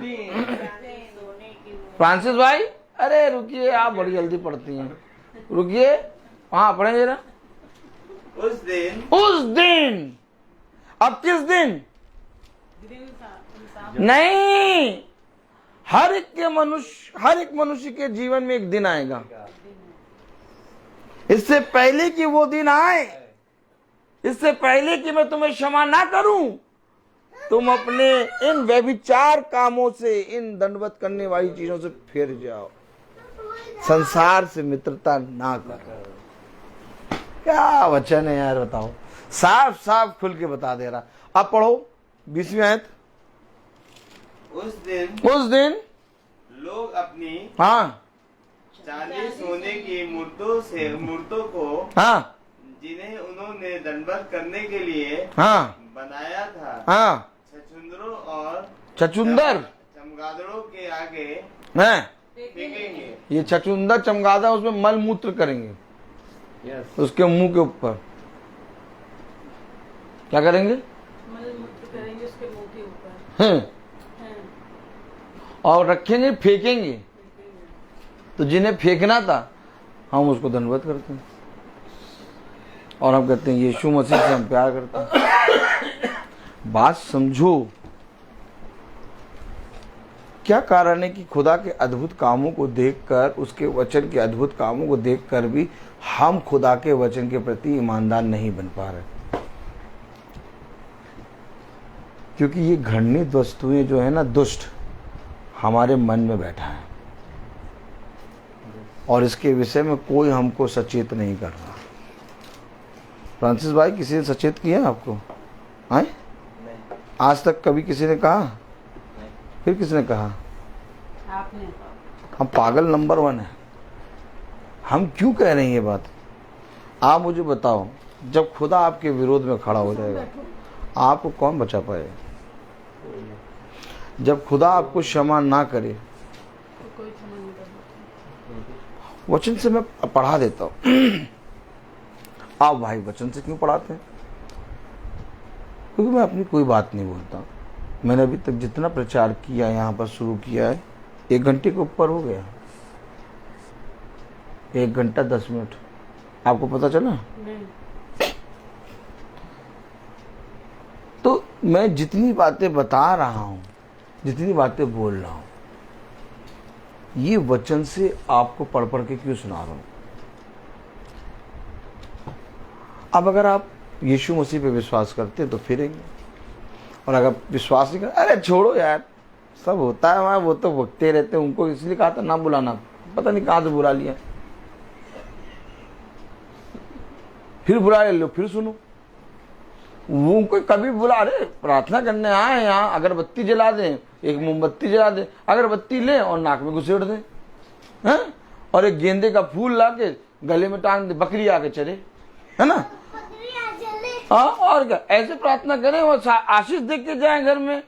फ्रांसिस भाई, अरे रुकिए, आप बड़ी जल्दी पढ़ती हैं, रुकिए। हाँ, पढ़े जरा। उस दिन। अब किस दिन? नहीं, हर एक मनुष्य के जीवन में एक दिन आएगा। इससे पहले कि वो दिन आए, इससे पहले कि मैं तुम्हें क्षमा ना करूं, तुम अपने इन व्यभिचार कामों से, इन दंडवत करने वाली चीजों से फिर जाओ। संसार से मित्रता ना करो। क्या वचन है यार, बताओ। साफ साफ खुल के बता दे रहा। अब पढ़ो 20वीं आयत। उस दिन लोग अपनी हाँ चांदी सोने की मूर्तों को हाँ जिन्हें उन्होंने दंडवत करने के लिए हाँ बनाया था, हाँ, छछुंदरों और छछुंदर चमगादड़ों के आगे हैं, फेंकेंगे। ये छछुंदर चमगादड़ उसमें मल मूत्र करेंगे, उसके मुंह के ऊपर क्या करेंगे? मल मूत्र करेंगे उसके मुंह के ऊपर। हैं, हैं। और रखेंगे, फेंकेंगे। तो जिन्हें फेंकना था हम उसको दंडवत करते हैं और हम कहते हैं यीशु मसीह से हम प्यार करते हैं। बात समझो, क्या कारण है कि खुदा के अद्भुत कामों को देखकर, उसके वचन के अद्भुत कामों को देखकर भी हम खुदा के वचन के प्रति ईमानदार नहीं बन पा रहे? क्योंकि ये घृणित वस्तुएं जो है ना, दुष्ट हमारे मन में बैठा है और इसके विषय में कोई हमको सचेत नहीं कर रहा। फ्रांसिस भाई, किसी ने सचेत किया आपको? आए आज तक कभी किसी ने कहा? फिर किसने कहा? आपने। हम पागल नंबर 1 है। हम क्यों कह रहे हैं ये बात? आप मुझे बताओ, जब खुदा आपके विरोध में खड़ा हो जाएगा आपको कौन बचा पाएगा? जब खुदा आपको क्षमा ना करे, तो कोई क्षमा नहीं कर सकता। वचन से मैं पढ़ा देता हूँ। आप भाई वचन से क्यों पढ़ाते हैं? क्योंकि मैं अपनी कोई बात नहीं बोलता। मैंने अभी तक जितना प्रचार किया, यहाँ पर शुरू किया है, 1 घंटे के ऊपर हो गया। 1 घंटा 10 मिनट। आपको पता चला? नहीं। तो मैं जितनी बातें बता रहा हूँ, जितनी बातें बोल रहा हूँ, ये वचन से आपको पढ़ पढ़ के क्यों सुना रहा हूँ? अब अगर आप यीशु मसीह पे विश्वास करते हैं तो फिरेंगे, और अगर विश्वास नहीं कर, अरे छोड़ो यार, सब होता है वहाँ, वो तो भगते रहते हैं। उनको इसलिए कहा था ना बुलाना, पता नहीं कहाँ से बुला लिया। फिर बुला लो, फिर सुनो। वो उनको कभी बुला, अरे प्रार्थना करने आए यहाँ, अगरबत्ती जला दें, एक मोमबत्ती जला दें, अगरबत्ती लें और नाक में घुसेड़ दें, हैं? और एक गेंदे का फूल ला के गले में टांग दे, बकरी आके चले, है ना? हाँ, और क्या? ऐसे प्रार्थना करें और आशीष देख के जाए घर में।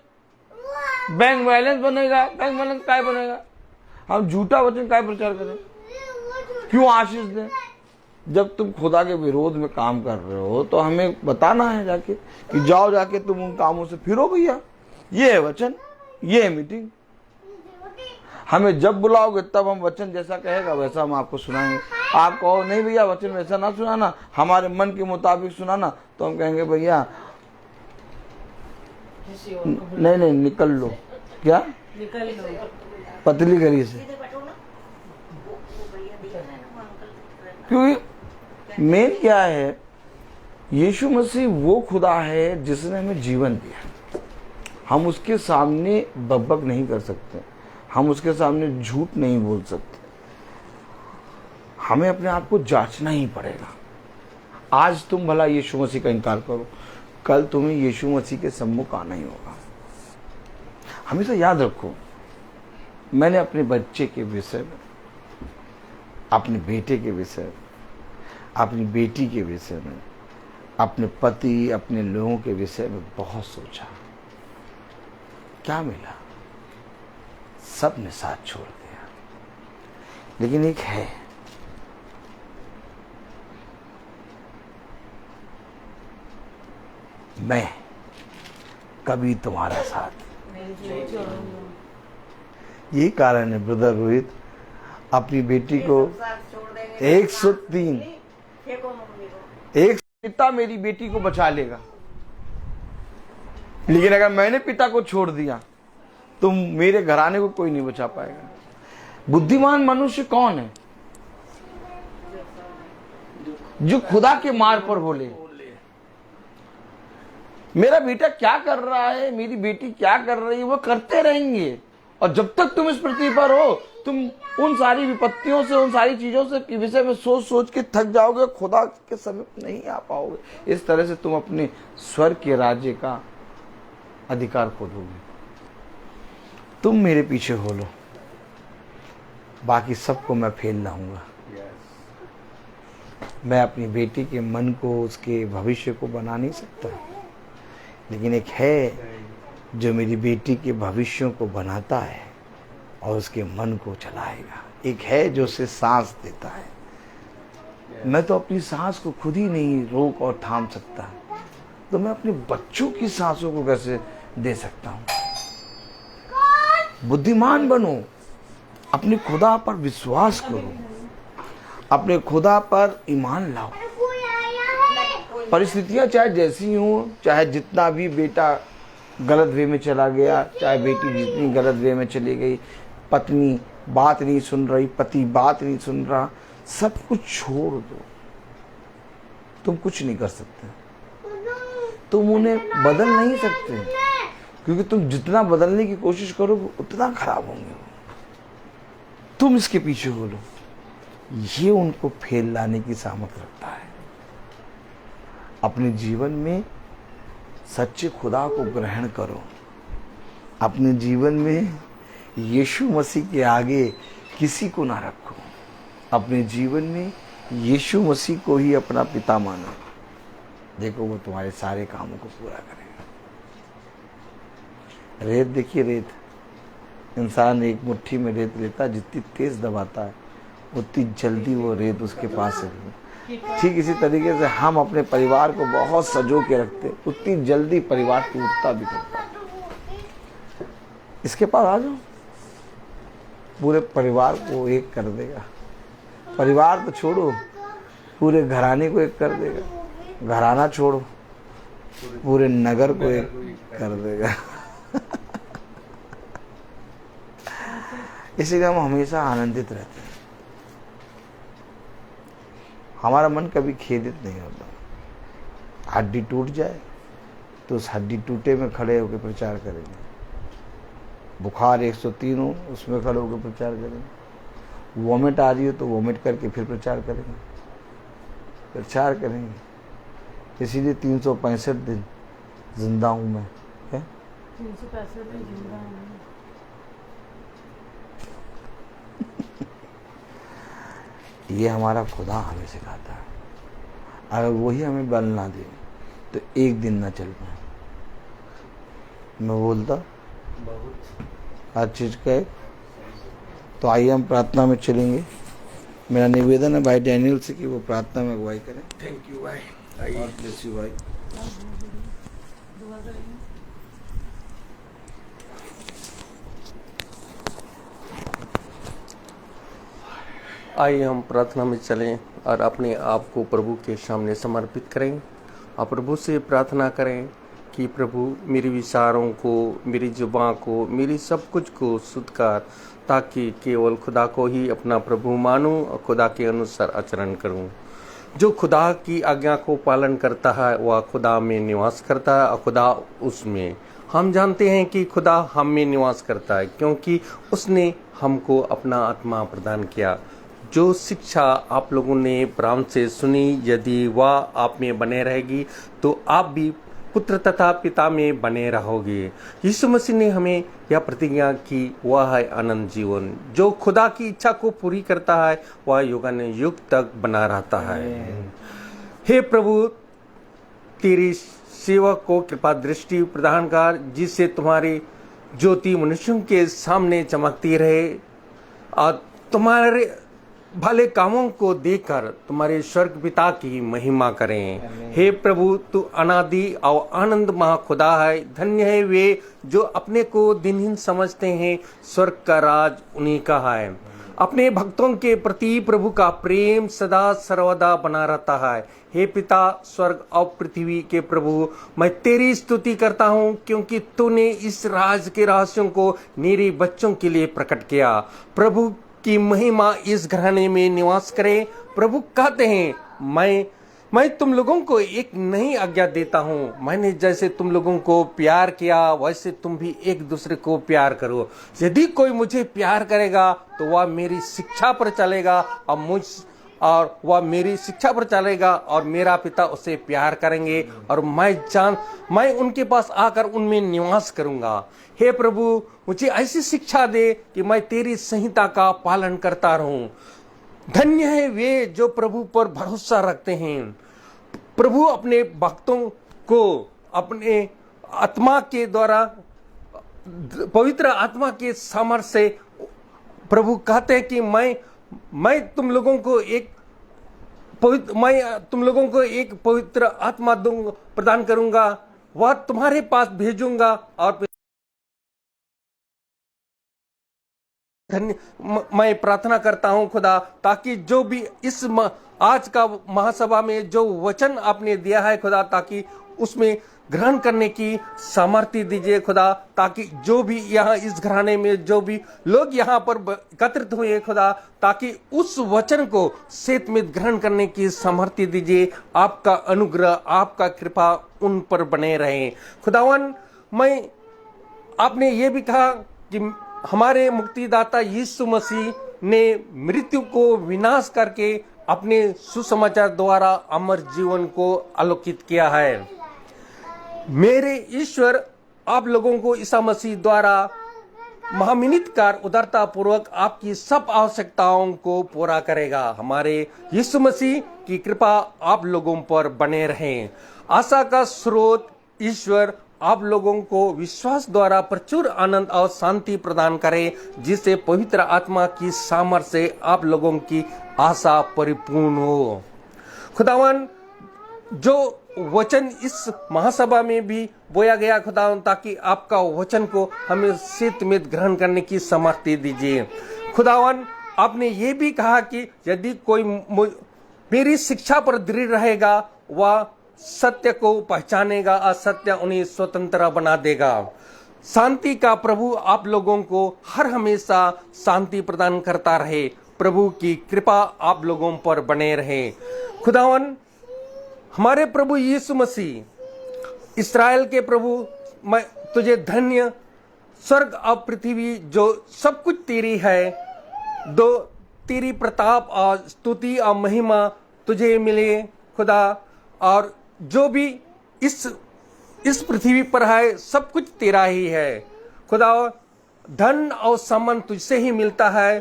बैंक बैलेंस बनेगा। बैंक बैलेंस काय बनेगा? हम झूठा वचन काय प्रचार करें? क्यों आशीष दें? जब तुम खुदा के विरोध में काम कर रहे हो तो हमें बताना है जाके कि जाओ, जाके तुम उन कामों से फिरो भैया। ये है वचन, ये है मीटिंग। हमें जब बुलाओगे तब हम वचन जैसा कहेगा वैसा हम आपको सुनाएंगे। आप कहो नहीं भैया वचन वैसा ना सुनाना, हमारे मन के मुताबिक सुनाना, तो हम कहेंगे भैया नहीं निकल लो। क्या? निकल लो पतली गली से। क्योंकि मेन क्या है, यीशु मसीह वो खुदा है जिसने हमें जीवन दिया। हम उसके सामने बकबक नहीं कर सकते, हम उसके सामने झूठ नहीं बोल सकते। हमें अपने आप को जांचना ही पड़ेगा। आज तुम भला यीशु मसीह का इनकार करो, कल तुम्हें यीशु मसीह के सम्मुख आना ही होगा। हमेशा याद रखो, मैंने अपने बच्चे के विषय में, अपने बेटे के विषय में, अपनी बेटी के विषय में, अपने पति, अपने लोगों के विषय में बहुत सोचा। क्या मिला? सब ने साथ छोड़ दिया। लेकिन एक है, मैं कभी तुम्हारा साथ। यही कारण है ब्रदर रोहित, अपनी बेटी को 103 एक पिता मेरी बेटी को बचा लेगा, लेकिन अगर मैंने पिता को छोड़ दिया तो मेरे घराने को कोई नहीं बचा पाएगा। बुद्धिमान मनुष्य कौन है? जो खुदा के मार्ग पर बोले। मेरा बेटा क्या कर रहा है, मेरी बेटी क्या कर रही है, वो करते रहेंगे। और जब तक तुम इस पृथ्वी पर हो, तुम उन सारी विपत्तियों से, उन सारी चीजों से के विषय में सोच सोच के थक जाओगे, खुदा के समीप नहीं आ पाओगे। इस तरह से तुम अपने स्वर्ग के राज्य का अधिकार खो दोगे। तुम मेरे पीछे हो लो, बाकी सबको मैं फेल लाऊंगा। मैं अपनी बेटी के मन को, उसके भविष्य को बना नहीं सकता, लेकिन एक है जो मेरी बेटी के भविष्यों को बनाता है और उसके मन को चलाएगा। एक है जो उसे सांस देता है। मैं तो अपनी सांस को खुद ही नहीं रोक और थाम सकता, तो मैं अपने बच्चों की सांसों को कैसे दे सकता हूँ? बुद्धिमान बनो, अपने खुदा पर विश्वास करो, अपने खुदा पर ईमान लाओ। परिस्थितियां चाहे जैसी हों, चाहे जितना भी बेटा गलत वे में चला गया, चाहे बेटी जितनी गलत वे में चली गई, पत्नी बात नहीं सुन रही, पति बात नहीं सुन रहा, सब कुछ छोड़ दो। तुम कुछ नहीं कर सकते, तुम उन्हें बदल नहीं सकते, क्योंकि तुम जितना बदलने की कोशिश करोगे उतना खराब होंगे। तुम इसके पीछे हो लो, ये उनको फेल लाने की सामर्थ्य रखता है। अपने जीवन में सच्चे खुदा को ग्रहण करो। अपने जीवन में यीशु मसीह के आगे किसी को ना रखो। अपने जीवन में यीशु मसीह को ही अपना पिता मानो। देखो वो तुम्हारे सारे कामों को पूरा करेगा। रेत देखिए, रेत इंसान एक मुट्ठी में रेत लेता, जितनी तेज दबाता है उतनी जल्दी वो रेत उसके पास से। ठीक इसी तरीके से हम अपने परिवार को बहुत सजो के रखते, उतनी जल्दी परिवार टूटता भी करता। इसके पास आ जाओ, पूरे परिवार को एक कर देगा। परिवार तो छोड़ो, पूरे घराने को एक कर देगा। घराना छोड़ो, पूरे नगर को एक कर देगा। इसीलिए हम हमेशा आनंदित रहते हैं। हमारा मन कभी खेदित नहीं होता। हड्डी टूट जाए तो उस हड्डी टूटे में खड़े होकर प्रचार करेंगे। बुखार 103 हो उसमें खड़े होकर प्रचार करेंगे। वॉमिट आ रही हो तो वॉमिट करके फिर प्रचार करेंगे, प्रचार करेंगे। इसीलिए 365 दिन जिंदा हूँ मैं। 365 दिन जिंदा हूँ। ये हमारा खुदा हमें सिखाता है। अगर वही हमें बल ना दे तो एक दिन ना चल पाए। मैं बोलता हर चीज़ का एक। तो आइए हम प्रार्थना में चलेंगे। मेरा निवेदन है भाई डैनियल से कि वो प्रार्थना में अगुवाई करें। थैंक यू भाई। आइए ब्लेस यू भाई। आइए हम प्रार्थना में चलें और अपने आप को प्रभु के सामने समर्पित करें और प्रभु से प्रार्थना करें कि प्रभु मेरे विचारों को, मेरी जुबान को, मेरी सब कुछ को शुद्ध कर, ताकि केवल खुदा को ही अपना प्रभु मानूं और खुदा के अनुसार आचरण करूं। जो खुदा की आज्ञा को पालन करता है वह खुदा में निवास करता है और खुदा उसमें। हम जानते हैं कि खुदा हम में निवास करता है क्योंकि उसने हमको अपना आत्मा प्रदान किया। जो शिक्षा आप लोगों ने प्रारंभ से सुनी, यदि वह आप में बने रहेगी तो आप भी पुत्र तथा पिता में बने रहोगे। यीशु मसीह ने हमें यह प्रतिज्ञा की, वह है अनंत जीवन। जो खुदा की इच्छा को पूरी करता है वह युगानुयुग तक बना रहता है। हे प्रभु, तेरी सेवक को कृपा दृष्टि प्रदान कर, जिससे तुम्हारी ज्योति मनुष्यों के सामने चमकती रहे और तुम्हारे भले कामों को देखकर तुम्हारे स्वर्ग पिता की महिमा करें। हे प्रभु, तू अनादि और आनंद महाखुदा है। धन्य है वे जो अपने को दिनहीन समझते हैं, स्वर्ग का राज उन्हीं का है। अपने भक्तों के प्रति प्रभु का प्रेम सदा सर्वदा बना रहता है। हे पिता, स्वर्ग और पृथ्वी के प्रभु, मैं तेरी स्तुति करता हूँ क्योंकि तूने इस राज के रहस्यों को मेरे बच्चों के लिए प्रकट किया। प्रभु की महिमा इस घराने में निवास करे। प्रभु कहते हैं, मैं तुम लोगों को एक नई आज्ञा देता हूँ। मैंने जैसे तुम लोगों को प्यार किया वैसे तुम भी एक दूसरे को प्यार करो। यदि कोई मुझे प्यार करेगा तो वह मेरी शिक्षा पर चलेगा और वह मेरी शिक्षा पर चलेगा और मेरा पिता उसे प्यार करेंगे और मैं उनके पास आकर उनमें निवास करूंगा। हे प्रभु, मुझे ऐसी शिक्षा दे कि मैं तेरी संहिता का पालन करता रहूं। धन्य है वे जो प्रभु पर भरोसा रखते हैं। प्रभु अपने भक्तों को अपने आत्मा के द्वारा, पवित्र आत्मा के सामर्थ्य से प्रभु कहते हैं कि मैं तुम लोगों को एक पवित्र आत्मा प्रदान करूंगा, वह तुम्हारे पास भेजूंगा। और मैं प्रार्थना करता हूं खुदा, ताकि जो भी इस आज का महासभा में जो वचन आपने दिया है खुदा, ताकि उसमें ग्रहण करने की सामर्थ्य दीजिए खुदा, ताकि जो भी यहाँ इस घराने में जो भी लोग यहाँ पर एकत्रित हुए खुदा, ताकि उस वचन को सेत में ग्रहण करने की सामर्थ्य दीजिए। आपका अनुग्रह, आपका कृपा उन पर बने रहे खुदावन। आपने ये भी कहा कि हमारे मुक्तिदाता यीशु मसीह ने मृत्यु को विनाश करके अपने सुसमाचार द्वारा अमर जीवन को आलोकित किया है। मेरे ईश्वर आप लोगों को ईसा मसीह द्वारा महामिनित कर उदारता पूर्वक आपकी सब आवश्यकताओं को पूरा करेगा। हमारे यीशु मसीह की कृपा आप लोगों पर बने रहे। आशा का स्रोत ईश्वर आप लोगों को विश्वास द्वारा प्रचुर आनंद और शांति प्रदान करे, जिससे पवित्र आत्मा की सामर्थ्य से आप लोगों की आशा परिपूर्ण हो। खुदावन, जो वचन इस महासभा में भी बोया गया खुदावन, ताकि आपका वचन को हमें शीतमित ग्रहण करने की सामर्थ्य दीजिए। खुदावन, आपने ये भी कहा कि यदि कोई मेरी शिक्षा पर दृढ़ रहेगा, वह सत्य को पहचानेगा और सत्य उन्हें स्वतंत्र बना देगा। शांति का प्रभु आप लोगों को हर हमेशा शांति प्रदान करता रहे। प्रभु की कृपा आप लोगों पर बने रहे। खुदावन, हमारे प्रभु यीशु मसीह, इस्राएल के प्रभु, मैं तुझे धन्य, स्वर्ग और पृथ्वी जो सब कुछ तेरी है, दो तेरी प्रताप और स्तुति और महिमा तुझे मिले खुदा। और जो भी इस पृथ्वी पर है, सब कुछ तेरा ही है खुदा। धन और सम्मान तुझसे ही मिलता है।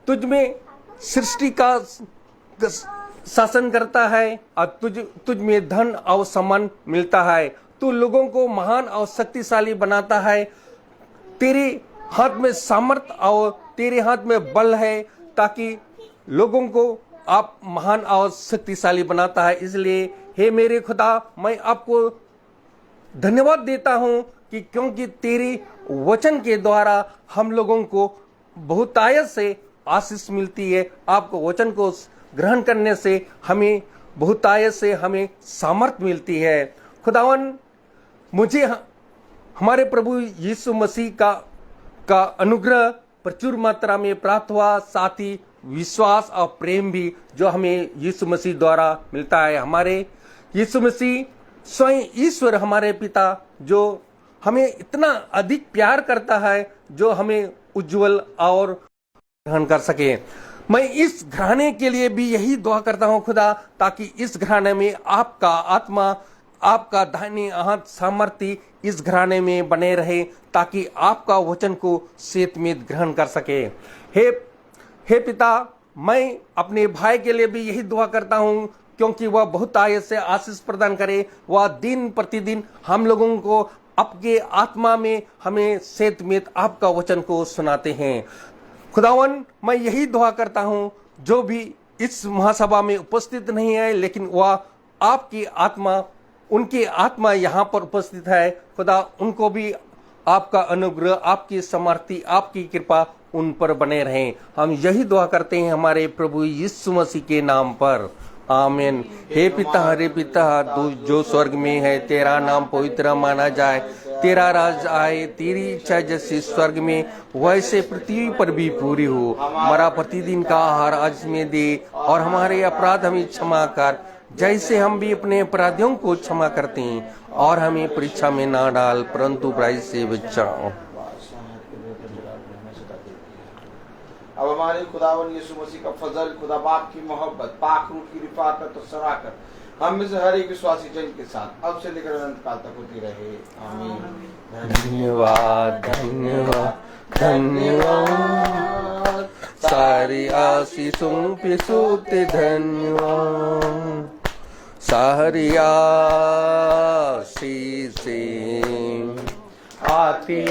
तुझ में सृष्टि का शासन करता है और तुझ में धन और सम्मान मिलता है। तू लोगों को महान और शक्तिशाली बनाता है। तेरे हाथ में सामर्थ और तेरे हाथ में बल है, ताकि लोगों को आप महान और शक्तिशाली बनाता है। इसलिए हे मेरे खुदा, मैं आपको धन्यवाद देता हूं कि क्योंकि तेरे वचन के द्वारा हम लोगों को बहुतायत से आशीष मिलती है। आपको वचन को ग्रहण करने से हमें बहुतायत से हमें सामर्थ मिलती है। खुदावन, मुझे हमारे प्रभु यीशु मसीह का अनुग्रह प्रचुर मात्रा में प्राप्त हुआ, साथ ही विश्वास और प्रेम भी जो हमें यीशु मसीह द्वारा मिलता है। हमारे यीशु मसीह स्वयं ईश्वर, हमारे पिता, जो हमें इतना अधिक प्यार करता है, जो हमें उज्जवल और ग्रहण कर सके। मैं इस घराने के लिए भी यही दुआ करता हूं खुदा, ताकि इस घराने में आपका आत्मा, आपका दाहिने हाथ सामर्थ्य इस घराने में बने रहे, ताकि आपका वचन को सेतमित ग्रहण कर सके। हे पिता, मैं अपने भाई के लिए भी यही दुआ करता हूं, क्योंकि वह बहुत आयत से आशीष प्रदान करे। वह दिन प्रतिदिन हम लोगों को आपके आत्मा में हमें सेतमित आपका वचन को सुनाते हैं। खुदावन, मैं यही दुआ करता हूं, जो भी इस महासभा में उपस्थित नहीं है, लेकिन वह आपकी आत्मा, उनकी आत्मा यहाँ पर उपस्थित है खुदा, उनको भी आपका अनुग्रह, आपकी समर्थी, आपकी कृपा उन पर बने रहें। हम यही दुआ करते हैं हमारे प्रभु यीशु मसीह के नाम पर, आमीन। हे पिता, हरे पिता, तू जो स्वर्ग में है, तेरा नाम पवित्र माना जाए, तेरा राज आए, तेरी इच्छा जैसे स्वर्ग में वैसे पृथ्वी पर भी पूरी हो। हमारा प्रतिदिन का आहार आज में दे, और हमारे अपराध हमें क्षमा कर, जैसे हम भी अपने अपराधियों को क्षमा करते हैं, और हमें परीक्षा में ना डाल, परंतु बुराई से बचाओ। अब हमारे खुदावन यीशु मसीह का फजल, खुदा बाप की मोहब्बत, पाक रूह की रिफाकत और सराकत हम में से हर एक विश्वासी जन के साथ अब से लेकर अनंत काल तक होती रहे। आमीन। धन्यवाद धन्यवाद धन्यवाद, सारी आशीषों पे सोते धन्यवाद, सारी आशीषें आती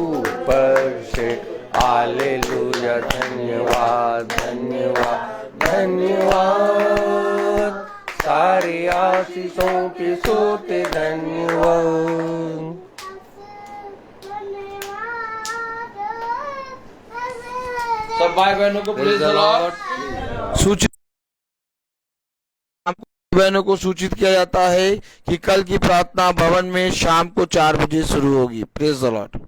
ऊपर से, हालेलुया। धन्यवाद धन्यवाद धन्यवाद, सारी आशीषों पे सोते धन्यवाद। सब भाई बहनों को प्रेज द लॉर्ड। सूचित बहनों को सूचित किया जाता है कि कल की प्रार्थना भवन में शाम को 4 बजे शुरू होगी। Praise the Lord.